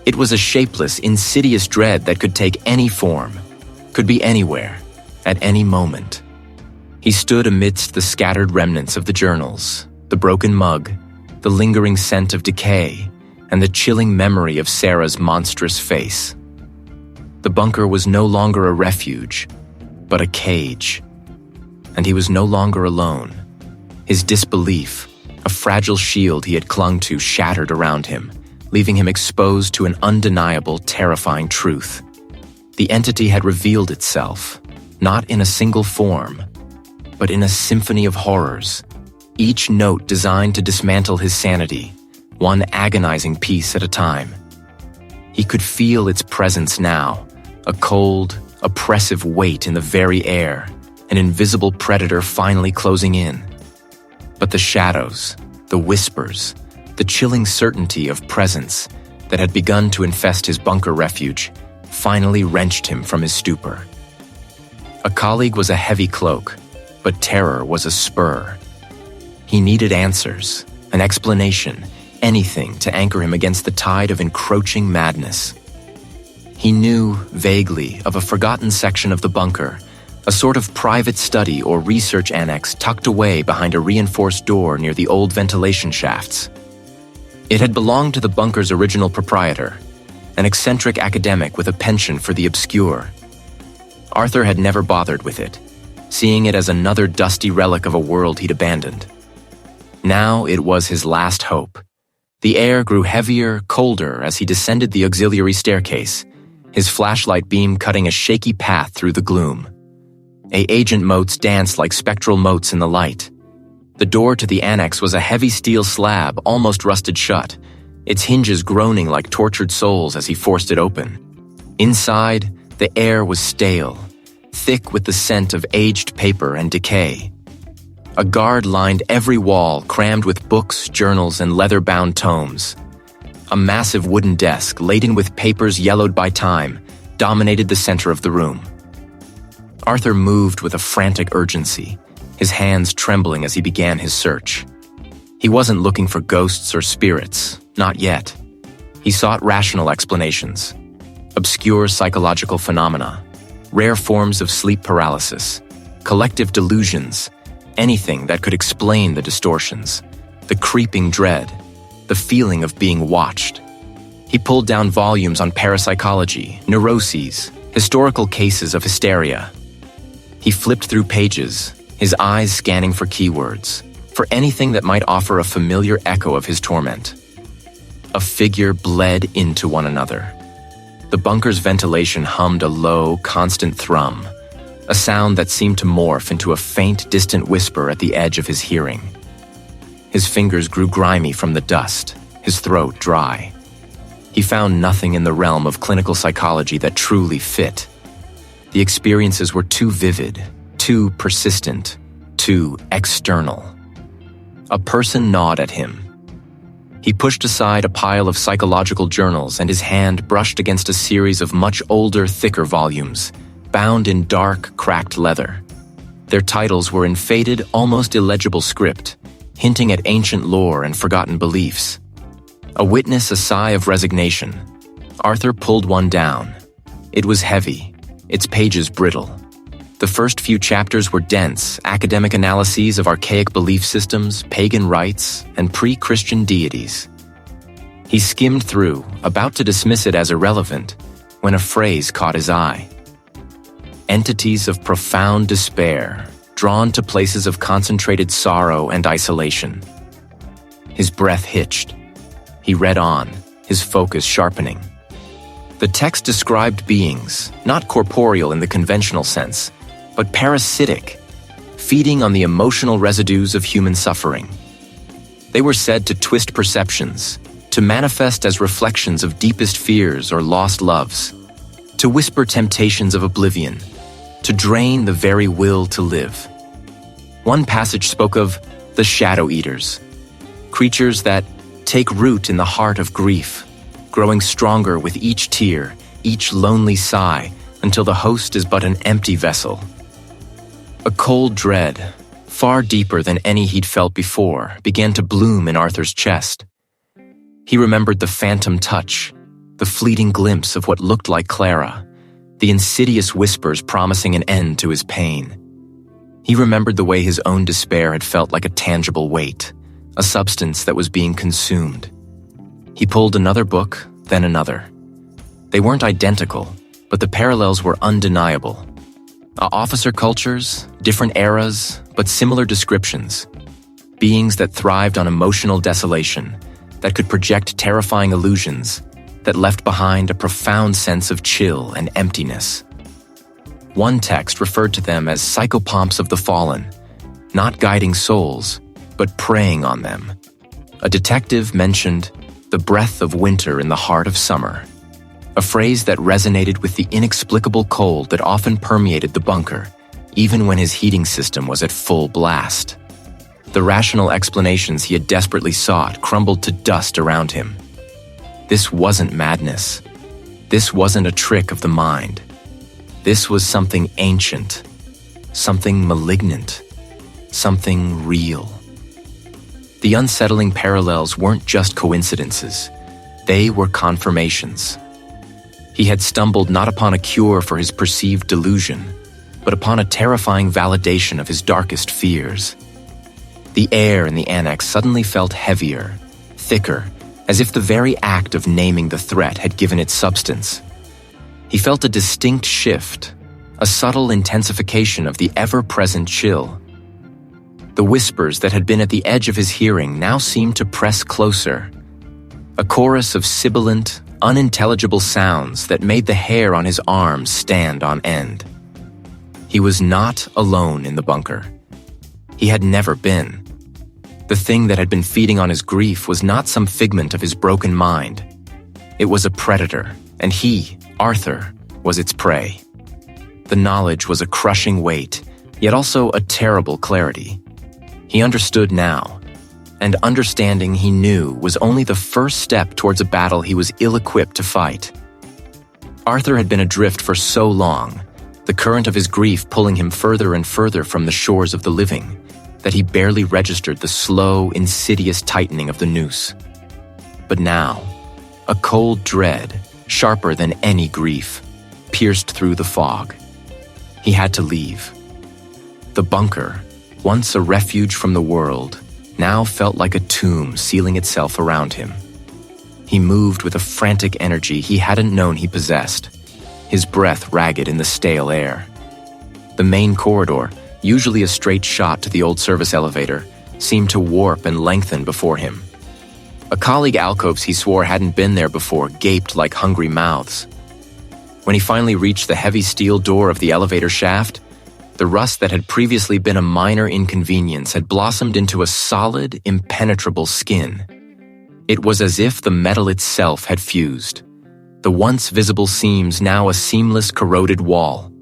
It was a shapeless, insidious dread that could take any form, could be anywhere, at any moment. He stood amidst the scattered remnants of the journals, the broken mug, the lingering scent of decay, and the chilling memory of Sarah's monstrous face. The bunker was no longer a refuge, but a cage. And he was no longer alone. His disbelief, a fragile shield he had clung to, shattered around him, leaving him exposed to an undeniable, terrifying truth. The entity had revealed itself, not in a single form, but in a symphony of horrors, each note designed to dismantle his sanity, one agonizing piece at a time. He could feel its presence now, a cold, oppressive weight in the very air, an invisible predator finally closing in. But the shadows, the whispers, the chilling certainty of presence that had begun to infest his bunker refuge finally wrenched him from his stupor. A colleague was a heavy cloak, but terror was a spur. He needed answers, an explanation, anything to anchor him against the tide of encroaching madness. He knew, vaguely, of a forgotten section of the bunker, a sort of private study or research annex tucked away behind a reinforced door near the old ventilation shafts. It had belonged to the bunker's original proprietor, an eccentric academic with a penchant for the obscure. Arthur had never bothered with it, seeing it as another dusty relic of a world he'd abandoned. Now it was his last hope. The air grew heavier, colder as he descended the auxiliary staircase, his flashlight beam cutting a shaky path through the gloom. Agent motes danced like spectral motes in the light. The door to the annex was a heavy steel slab almost rusted shut, its hinges groaning like tortured souls as he forced it open. Inside, the air was stale, thick with the scent of aged paper and decay. A guard lined every wall, crammed with books, journals, and leather-bound tomes. A massive wooden desk, laden with papers yellowed by time, dominated the center of the room. Arthur moved with a frantic urgency, his hands trembling as he began his search. He wasn't looking for ghosts or spirits, not yet. He sought rational explanations, obscure psychological phenomena, rare forms of sleep paralysis, collective delusions, anything that could explain the distortions, the creeping dread, the feeling of being watched. He pulled down volumes on parapsychology, neuroses, historical cases of hysteria. He flipped through pages, his eyes scanning for keywords, for anything that might offer a familiar echo of his torment. A figure bled into one another. The bunker's ventilation hummed a low, constant thrum, a sound that seemed to morph into a faint, distant whisper at the edge of his hearing. His fingers grew grimy from the dust, his throat dry. He found nothing in the realm of clinical psychology that truly fit. The experiences were too vivid, too persistent, too external. A person gnawed at him. He pushed aside a pile of psychological journals and his hand brushed against a series of much older, thicker volumes, bound in dark, cracked leather. Their titles were in faded, almost illegible script, hinting at ancient lore and forgotten beliefs. A witness a sigh of resignation, Arthur pulled one down. It was heavy, its pages brittle. The first few chapters were dense, academic analyses of archaic belief systems, pagan rites, and pre-Christian deities. He skimmed through, about to dismiss it as irrelevant, when a phrase caught his eye. Entities of profound despair, drawn to places of concentrated sorrow and isolation. His breath hitched. He read on, his focus sharpening. The text described beings, not corporeal in the conventional sense, but parasitic, feeding on the emotional residues of human suffering. They were said to twist perceptions, to manifest as reflections of deepest fears or lost loves, to whisper temptations of oblivion, to drain the very will to live. One passage spoke of the shadow eaters, creatures that take root in the heart of grief, growing stronger with each tear, each lonely sigh, until the host is but an empty vessel. A cold dread, far deeper than any he'd felt before, began to bloom in Arthur's chest. He remembered the phantom touch, the fleeting glimpse of what looked like Clara, the insidious whispers promising an end to his pain. He remembered the way his own despair had felt like a tangible weight, a substance that was being consumed. He pulled another book, then another. They weren't identical, but the parallels were undeniable. Officer cultures, different eras, but similar descriptions. Beings that thrived on emotional desolation, that could project terrifying illusions, that left behind a profound sense of chill and emptiness. One text referred to them as psychopomps of the fallen, not guiding souls, but preying on them. A detective mentioned the breath of winter in the heart of summer, a phrase that resonated with the inexplicable cold that often permeated the bunker, even when his heating system was at full blast. The rational explanations he had desperately sought crumbled to dust around him. This wasn't madness. This wasn't a trick of the mind. This was something ancient, something malignant, something real. The unsettling parallels weren't just coincidences. They were confirmations. He had stumbled not upon a cure for his perceived delusion, but upon a terrifying validation of his darkest fears. The air in the annex suddenly felt heavier, thicker, as if the very act of naming the threat had given it substance. He felt a distinct shift, a subtle intensification of the ever-present chill. The whispers that had been at the edge of his hearing now seemed to press closer, a chorus of sibilant, unintelligible sounds that made the hair on his arms stand on end. He was not alone in the bunker. He had never been. The thing that had been feeding on his grief was not some figment of his broken mind. It was a predator, and he, Arthur, was its prey. The knowledge was a crushing weight, yet also a terrible clarity. He understood now, and understanding, he knew, was only the first step towards a battle he was ill-equipped to fight. Arthur had been adrift for so long, the current of his grief pulling him further and further from the shores of the living, that he barely registered the slow, insidious tightening of the noose. But now, a cold dread, sharper than any grief, pierced through the fog. He had to leave. The bunker, once a refuge from the world, now felt like a tomb sealing itself around him. He moved with a frantic energy he hadn't known he possessed, his breath ragged in the stale air. The main corridor, usually a straight shot to the old service elevator, seemed to warp and lengthen before him. A colleague alcoves he swore hadn't been there before gaped like hungry mouths. When he finally reached the heavy steel door of the elevator shaft, the rust that had previously been a minor inconvenience had blossomed into a solid, impenetrable skin. It was as if the metal itself had fused, the once visible seams now a seamless, corroded wall.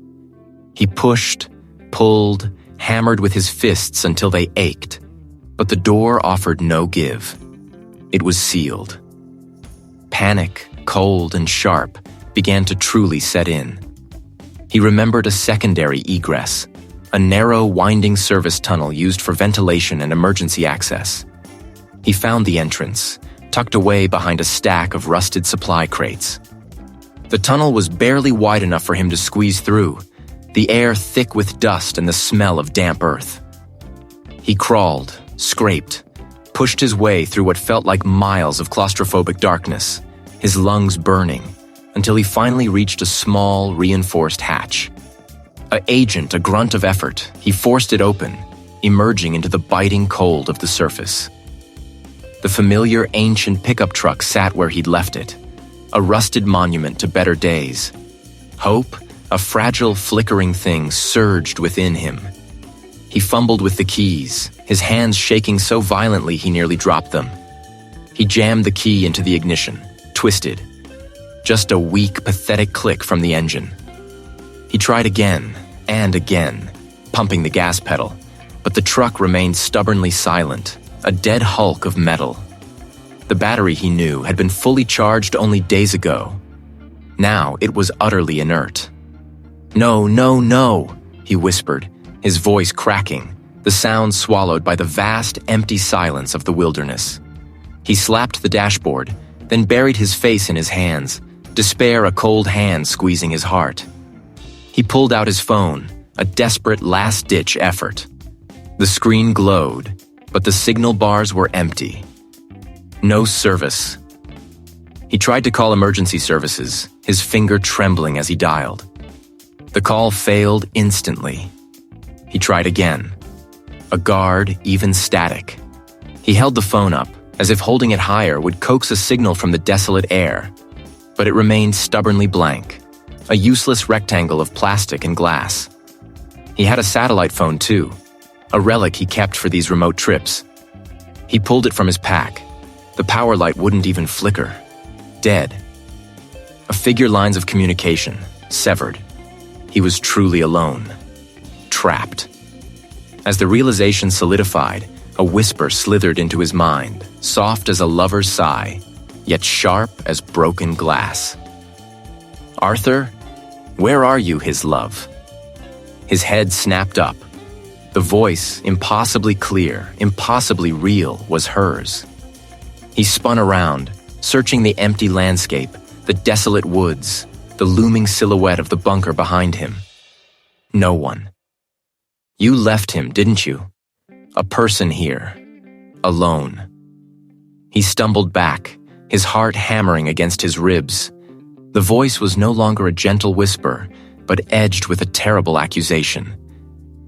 He pushed, pulled, hammered with his fists until they ached, but the door offered no give. It was sealed. Panic, cold and sharp, began to truly set in. He remembered a secondary egress, a narrow, winding service tunnel used for ventilation and emergency access. He found the entrance, tucked away behind a stack of rusted supply crates. The tunnel was barely wide enough for him to squeeze through, the air thick with dust and the smell of damp earth. He crawled, scraped, pushed his way through what felt like miles of claustrophobic darkness, his lungs burning, until he finally reached a small, reinforced hatch. A grunt of effort, he forced it open, emerging into the biting cold of the surface. The familiar, ancient pickup truck sat where he'd left it, a rusted monument to better days. Hope, a fragile, flickering thing, surged within him. He fumbled with the keys, his hands shaking so violently he nearly dropped them. He jammed the key into the ignition, twisted. Just a weak, pathetic click from the engine. He tried again and again, pumping the gas pedal, but the truck remained stubbornly silent, a dead hulk of metal. The battery, he knew, had been fully charged only days ago. Now it was utterly inert. "No, no, no," he whispered, his voice cracking, the sound swallowed by the vast, empty silence of the wilderness. He slapped the dashboard, then buried his face in his hands, despair a cold hand squeezing his heart. He pulled out his phone, a desperate last-ditch effort. The screen glowed, but the signal bars were empty. No service. He tried to call emergency services, his finger trembling as he dialed. The call failed instantly. He tried again. A guard, even static. He held the phone up, as if holding it higher would coax a signal from the desolate air, but it remained stubbornly blank, a useless rectangle of plastic and glass. He had a satellite phone too, a relic he kept for these remote trips. He pulled it from his pack. The power light wouldn't even flicker. Dead. A figure lines of communication, severed. He was truly alone. Trapped. As the realization solidified, a whisper slithered into his mind, soft as a lover's sigh, yet sharp as broken glass. "Arthur, where are you, his love?" His head snapped up. The voice, impossibly clear, impossibly real, was hers. He spun around, searching the empty landscape, the desolate woods, the looming silhouette of the bunker behind him. No one. "You left him, didn't you? A person here. Alone." He stumbled back, his heart hammering against his ribs. The voice was no longer a gentle whisper, but edged with a terrible accusation.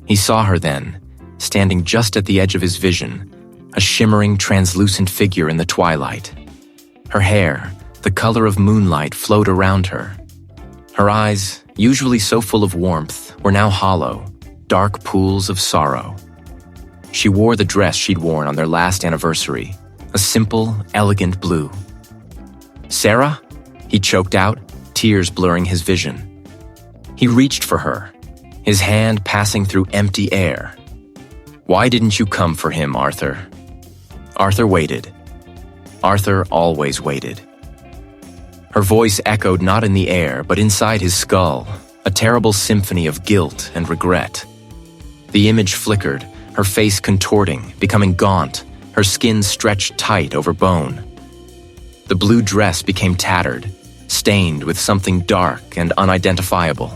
He saw her then, standing just at the edge of his vision, a shimmering, translucent figure in the twilight. Her hair, the color of moonlight, flowed around her. Her eyes, usually so full of warmth, were now hollow, dark pools of sorrow. She wore the dress she'd worn on their last anniversary, a simple, elegant blue. "Sarah?" he choked out, tears blurring his vision. He reached for her, his hand passing through empty air. "Why didn't you come for him, Arthur?" Arthur waited. Arthur always waited. Her voice echoed not in the air, but inside his skull, a terrible symphony of guilt and regret. The image flickered, her face contorting, becoming gaunt, her skin stretched tight over bone. The blue dress became tattered, stained with something dark and unidentifiable.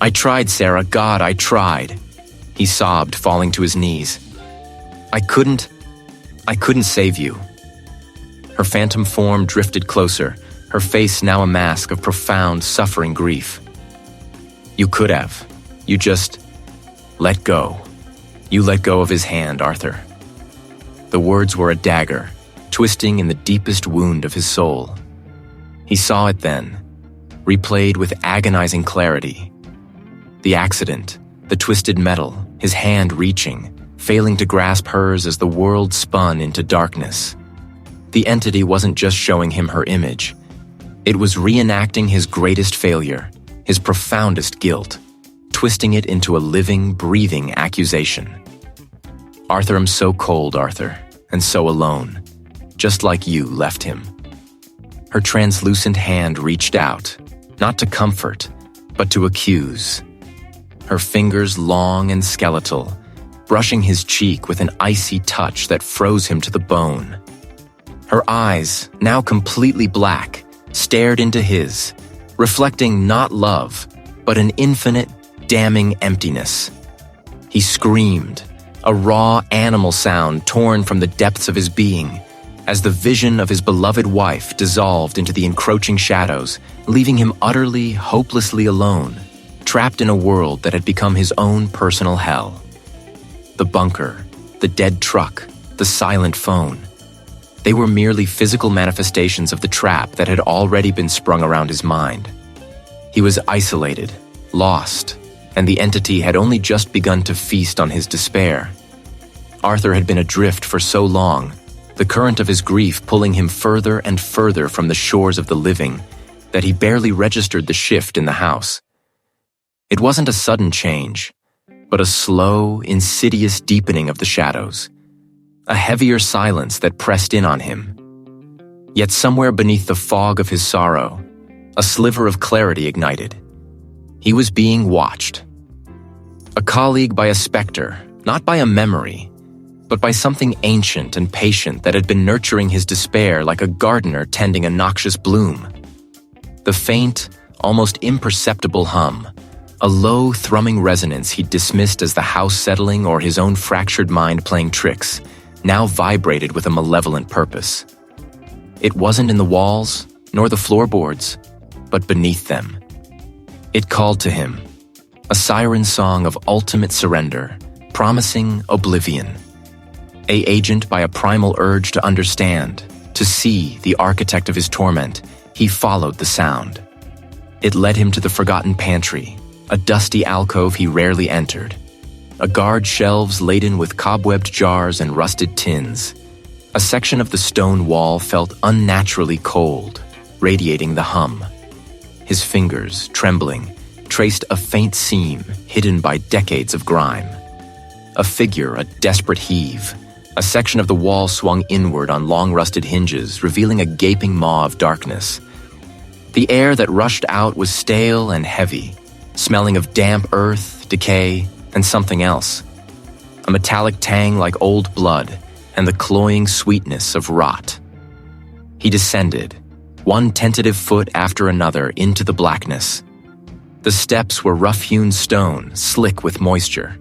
"I tried, Sarah, God, I tried," he sobbed, falling to his knees. I couldn't save you." Her phantom form drifted closer, her face now a mask of profound, suffering grief. "You could have. You just let go. You let go of his hand, Arthur." The words were a dagger, twisting in the deepest wound of his soul. He saw it then, replayed with agonizing clarity. The accident, the twisted metal, his hand reaching, failing to grasp hers as the world spun into darkness. The entity wasn't just showing him her image. It was reenacting his greatest failure, his profoundest guilt, twisting it into a living, breathing accusation. "Arthur, I'm so cold, Arthur, and so alone, just like you left him." Her translucent hand reached out, not to comfort, but to accuse. Her fingers long and skeletal, brushing his cheek with an icy touch that froze him to the bone. Her eyes, now completely black, stared into his, reflecting not love, but an infinite, damning emptiness. He screamed, a raw animal sound torn from the depths of his being, as the vision of his beloved wife dissolved into the encroaching shadows, leaving him utterly, hopelessly alone, trapped in a world that had become his own personal hell. The bunker, the dead truck, the silent phone. They were merely physical manifestations of the trap that had already been sprung around his mind. He was isolated, lost, and the entity had only just begun to feast on his despair. Arthur had been adrift for so long, the current of his grief pulling him further and further from the shores of the living, that he barely registered the shift in the house. It wasn't a sudden change, but a slow, insidious deepening of the shadows, a heavier silence that pressed in on him. Yet somewhere beneath the fog of his sorrow, a sliver of clarity ignited. He was being watched. A colleague by a specter, not by a memory, but by something ancient and patient that had been nurturing his despair like a gardener tending a noxious bloom. The faint, almost imperceptible hum, a low, thrumming resonance he'd dismissed as the house settling or his own fractured mind playing tricks, now vibrated with a malevolent purpose. It wasn't in the walls, nor the floorboards, but beneath them. It called to him, a siren song of ultimate surrender, promising oblivion. Agent by a primal urge to understand, to see the architect of his torment, he followed the sound. It led him to the forgotten pantry, a dusty alcove he rarely entered, a guard shelves laden with cobwebbed jars and rusted tins. A section of the stone wall felt unnaturally cold, radiating the hum. His fingers, trembling, traced a faint seam hidden by decades of grime. A figure, a desperate heave. A section of the wall swung inward on long-rusted hinges, revealing a gaping maw of darkness. The air that rushed out was stale and heavy, smelling of damp earth, decay, and something else. A metallic tang like old blood, and the cloying sweetness of rot. He descended, one tentative foot after another, into the blackness. The steps were rough-hewn stone, slick with moisture.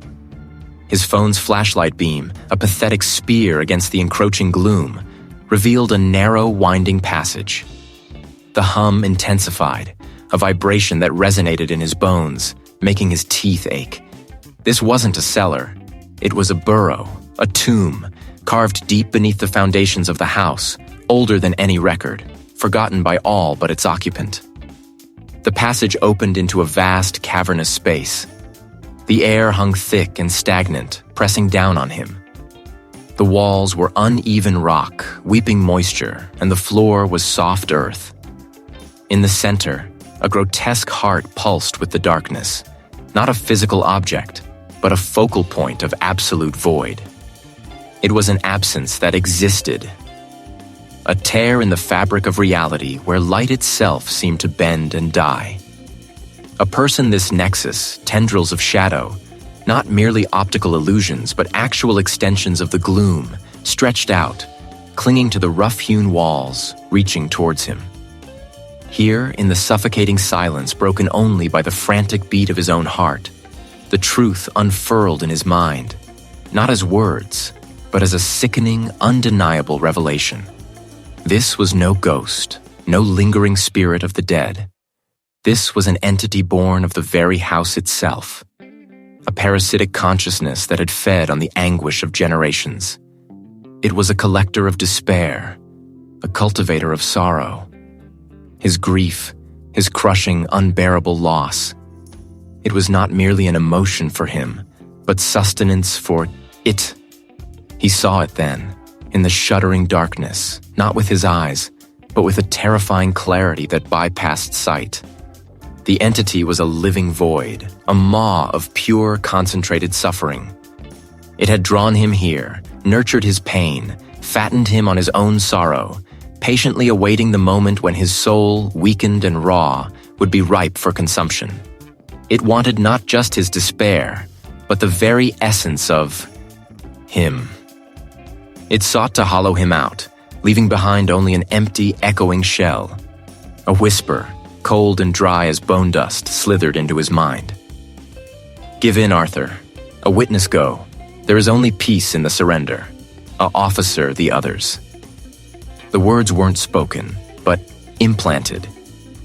His phone's flashlight beam, a pathetic spear against the encroaching gloom, revealed a narrow, winding passage. The hum intensified, a vibration that resonated in his bones, making his teeth ache. This wasn't a cellar. It was a burrow, a tomb, carved deep beneath the foundations of the house, older than any record, forgotten by all but its occupant. The passage opened into a vast, cavernous space. The air hung thick and stagnant, pressing down on him. The walls were uneven rock, weeping moisture, and the floor was soft earth. In the center, a grotesque heart pulsed with the darkness, not a physical object, but a focal point of absolute void. It was an absence that existed, a tear in the fabric of reality where light itself seemed to bend and die. A personless nexus, tendrils of shadow, not merely optical illusions, but actual extensions of the gloom, stretched out, clinging to the rough-hewn walls, reaching towards him. Here, in the suffocating silence broken only by the frantic beat of his own heart, the truth unfurled in his mind, not as words, but as a sickening, undeniable revelation. This was no ghost, no lingering spirit of the dead. This was an entity born of the very house itself, a parasitic consciousness that had fed on the anguish of generations. It was a collector of despair, a cultivator of sorrow. His grief, his crushing, unbearable loss. It was not merely an emotion for him, but sustenance for it. He saw it then, in the shuddering darkness, not with his eyes, but with a terrifying clarity that bypassed sight. The entity was a living void, a maw of pure, concentrated suffering. It had drawn him here, nurtured his pain, fattened him on his own sorrow, patiently awaiting the moment when his soul, weakened and raw, would be ripe for consumption. It wanted not just his despair, but the very essence of him. It sought to hollow him out, leaving behind only an empty, echoing shell. A whisper, cold and dry as bone dust, slithered into his mind. "Give in, Arthur. A witness go. There is only peace in the surrender. A officer the others." The words weren't spoken, but implanted,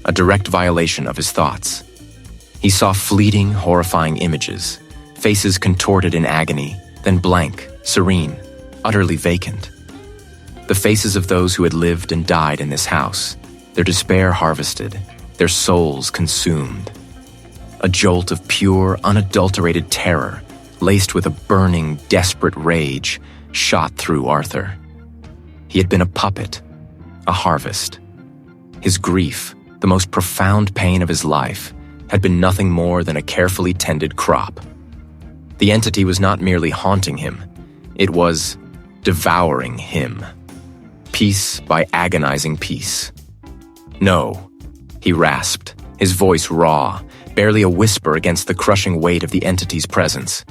a direct violation of his thoughts. He saw fleeting, horrifying images, faces contorted in agony, then blank, serene, utterly vacant. The faces of those who had lived and died in this house, their despair harvested, their souls consumed. A jolt of pure, unadulterated terror, laced with a burning, desperate rage, shot through Arthur. He had been a puppet, a harvest. His grief, the most profound pain of his life, had been nothing more than a carefully tended crop. The entity was not merely haunting him, it was devouring him, piece by agonizing piece. "No," he rasped, his voice raw, barely a whisper against the crushing weight of the entity's presence.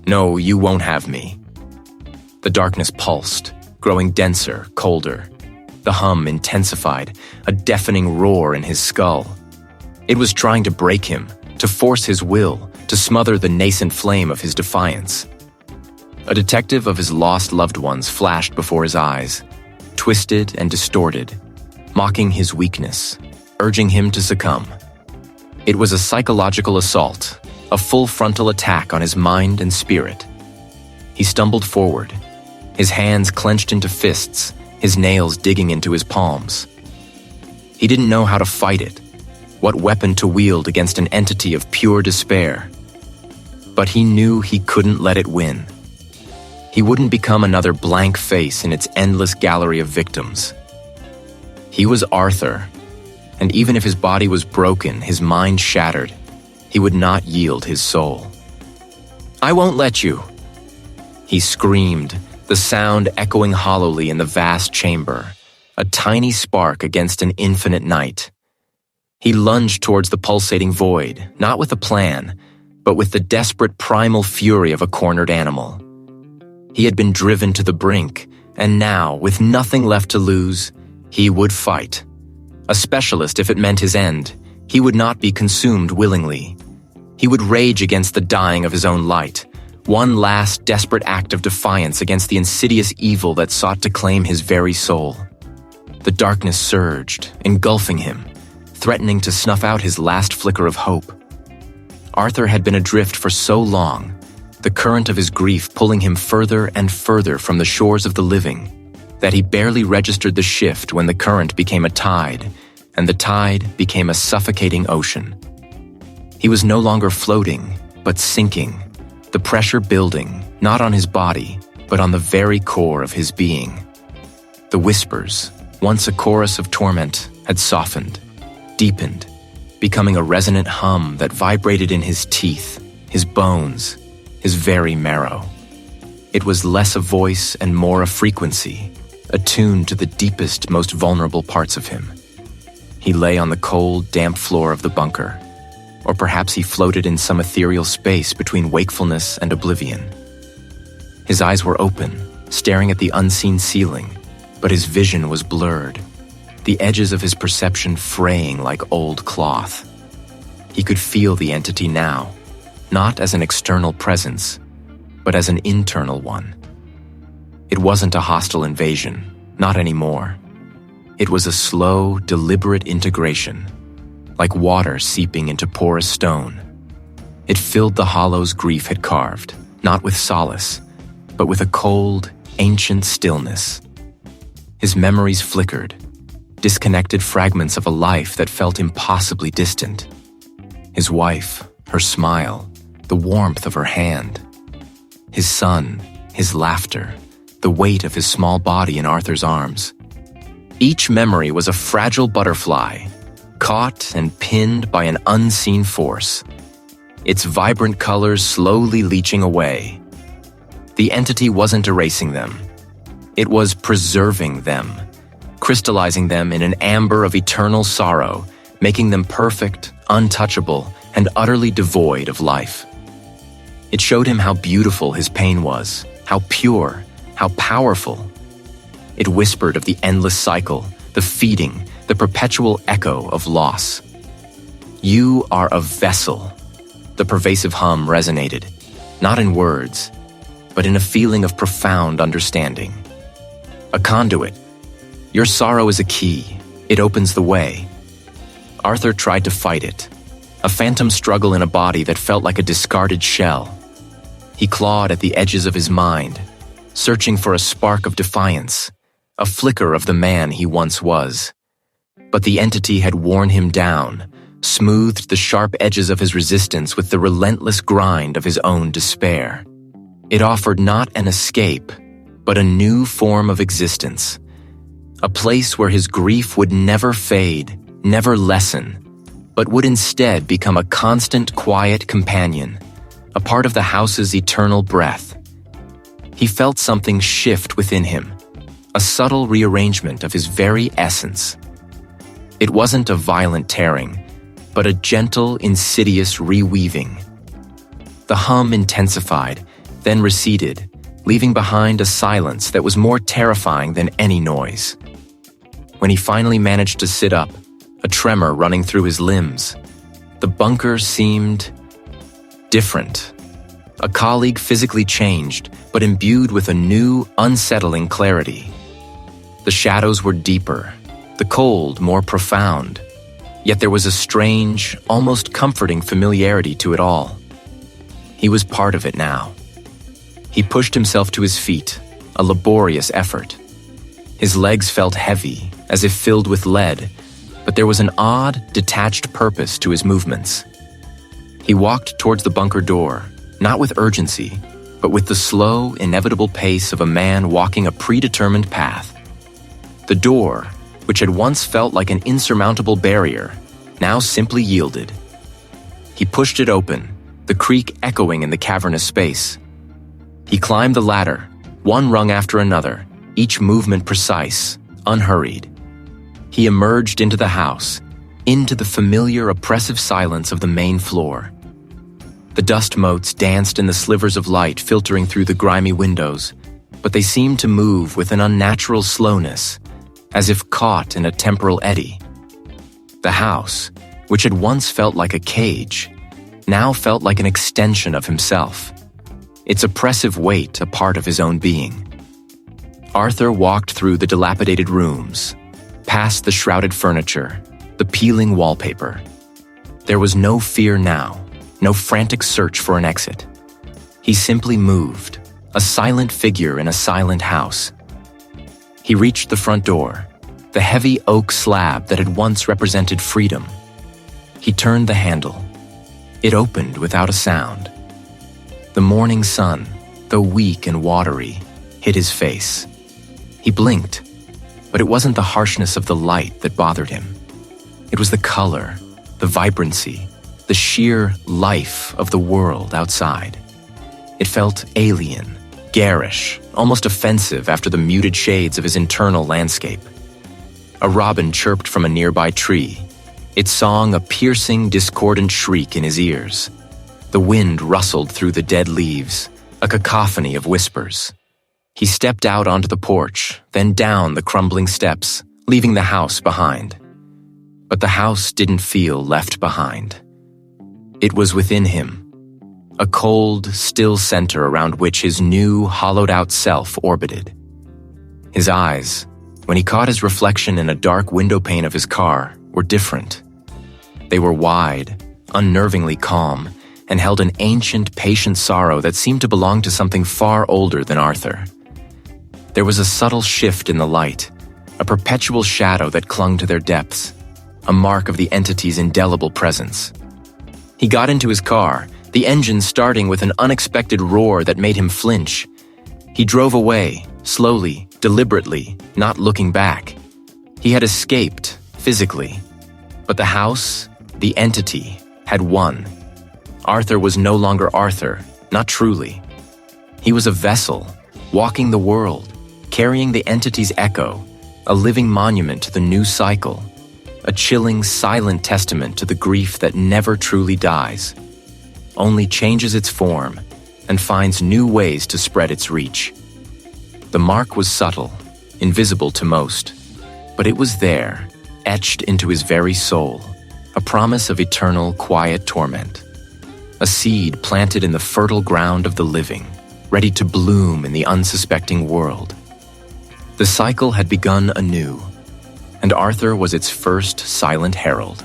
"No, you won't have me." The darkness pulsed, growing denser, colder. The hum intensified, a deafening roar in his skull. It was trying to break him, to force his will, to smother the nascent flame of his defiance. A detective of his lost loved ones flashed before his eyes, twisted and distorted, mocking his weakness, urging him to succumb. It was a psychological assault, a full frontal attack on his mind and spirit. He stumbled forward, his hands clenched into fists, his nails digging into his palms. He didn't know how to fight it, what weapon to wield against an entity of pure despair. But he knew he couldn't let it win. He wouldn't become another blank face in its endless gallery of victims. He was Arthur, and even if his body was broken, his mind shattered, he would not yield his soul. "I won't let you!" He screamed, the sound echoing hollowly in the vast chamber, a tiny spark against an infinite night. He lunged towards the pulsating void, not with a plan, but with the desperate primal fury of a cornered animal. He had been driven to the brink, and now, with nothing left to lose, he would fight. A specialist if it meant his end, he would not be consumed willingly. He would rage against the dying of his own light, one last desperate act of defiance against the insidious evil that sought to claim his very soul. The darkness surged, engulfing him, threatening to snuff out his last flicker of hope. Arthur had been adrift for so long, the current of his grief pulling him further and further from the shores of the living, that he barely registered the shift when the current became a tide, and the tide became a suffocating ocean. He was no longer floating, but sinking, the pressure building, not on his body, but on the very core of his being. The whispers, once a chorus of torment, had softened, deepened, becoming a resonant hum that vibrated in his teeth, his bones, his very marrow. It was less a voice and more a frequency, attuned to the deepest, most vulnerable parts of him. He lay on the cold, damp floor of the bunker, or perhaps he floated in some ethereal space between wakefulness and oblivion. His eyes were open, staring at the unseen ceiling, but his vision was blurred, the edges of his perception fraying like old cloth. He could feel the entity now, not as an external presence, but as an internal one. It wasn't a hostile invasion, not anymore. It was a slow, deliberate integration, like water seeping into porous stone. It filled the hollows grief had carved, not with solace, but with a cold, ancient stillness. His memories flickered, disconnected fragments of a life that felt impossibly distant. His wife, her smile, the warmth of her hand. His son, his laughter, the weight of his small body in Arthur's arms. Each memory was a fragile butterfly, caught and pinned by an unseen force, its vibrant colors slowly leaching away. The entity wasn't erasing them. It was preserving them, crystallizing them in an amber of eternal sorrow, making them perfect, untouchable, and utterly devoid of life. It showed him how beautiful his pain was, how pure, how powerful. It whispered of the endless cycle, the feeding, the perpetual echo of loss. "You are a vessel." The pervasive hum resonated, not in words, but in a feeling of profound understanding. A conduit. Your sorrow is a key. It opens the way. Arthur tried to fight it, a phantom struggle in a body that felt like a discarded shell. He clawed at the edges of his mind, searching for a spark of defiance, a flicker of the man he once was. But the entity had worn him down, smoothed the sharp edges of his resistance with the relentless grind of his own despair. It offered not an escape, but a new form of existence, a place where his grief would never fade, never lessen, but would instead become a constant, quiet companion, a part of the house's eternal breath. He felt something shift within him, a subtle rearrangement of his very essence. It wasn't a violent tearing, but a gentle, insidious reweaving. The hum intensified, then receded, leaving behind a silence that was more terrifying than any noise. When he finally managed to sit up, a tremor running through his limbs, the bunker seemed different. A colleague physically changed, but imbued with a new, unsettling clarity. The shadows were deeper, the cold more profound, yet there was a strange, almost comforting familiarity to it all. He was part of it now. He pushed himself to his feet, a laborious effort. His legs felt heavy, as if filled with lead, but there was an odd, detached purpose to his movements. He walked towards the bunker door, not with urgency, but with the slow, inevitable pace of a man walking a predetermined path. The door, which had once felt like an insurmountable barrier, now simply yielded. He pushed it open, the creak echoing in the cavernous space. He climbed the ladder, one rung after another, each movement precise, unhurried. He emerged into the house, into the familiar, oppressive silence of the main floor. The dust motes danced in the slivers of light filtering through the grimy windows, but they seemed to move with an unnatural slowness, as if caught in a temporal eddy. The house, which had once felt like a cage, now felt like an extension of himself, its oppressive weight a part of his own being. Arthur walked through the dilapidated rooms, past the shrouded furniture, the peeling wallpaper. There was no fear now, no frantic search for an exit. He simply moved, a silent figure in a silent house. He reached the front door, the heavy oak slab that had once represented freedom. He turned the handle. It opened without a sound. The morning sun, though weak and watery, hit his face. He blinked, but it wasn't the harshness of the light that bothered him. It was the color, the vibrancy, the sheer life of the world outside. It felt alien, garish, almost offensive after the muted shades of his internal landscape. A robin chirped from a nearby tree, its song a piercing, discordant shriek in his ears. The wind rustled through the dead leaves, a cacophony of whispers. He stepped out onto the porch, then down the crumbling steps, leaving the house behind. But the house didn't feel left behind. It was within him, a cold, still center around which his new, hollowed-out self orbited. His eyes, when he caught his reflection in a dark windowpane of his car, were different. They were wide, unnervingly calm, and held an ancient, patient sorrow that seemed to belong to something far older than Arthur. There was a subtle shift in the light, a perpetual shadow that clung to their depths, a mark of the entity's indelible presence. He got into his car, the engine starting with an unexpected roar that made him flinch. He drove away, slowly, deliberately, not looking back. He had escaped, physically. But the house, the entity, had won. Arthur was no longer Arthur, not truly. He was a vessel, walking the world, carrying the entity's echo, a living monument to the new cycle, a chilling, silent testament to the grief that never truly dies, only changes its form and finds new ways to spread its reach. The mark was subtle, invisible to most, but it was there, etched into his very soul, a promise of eternal, quiet torment, a seed planted in the fertile ground of the living, ready to bloom in the unsuspecting world. The cycle had begun anew, and Arthur was its first silent herald.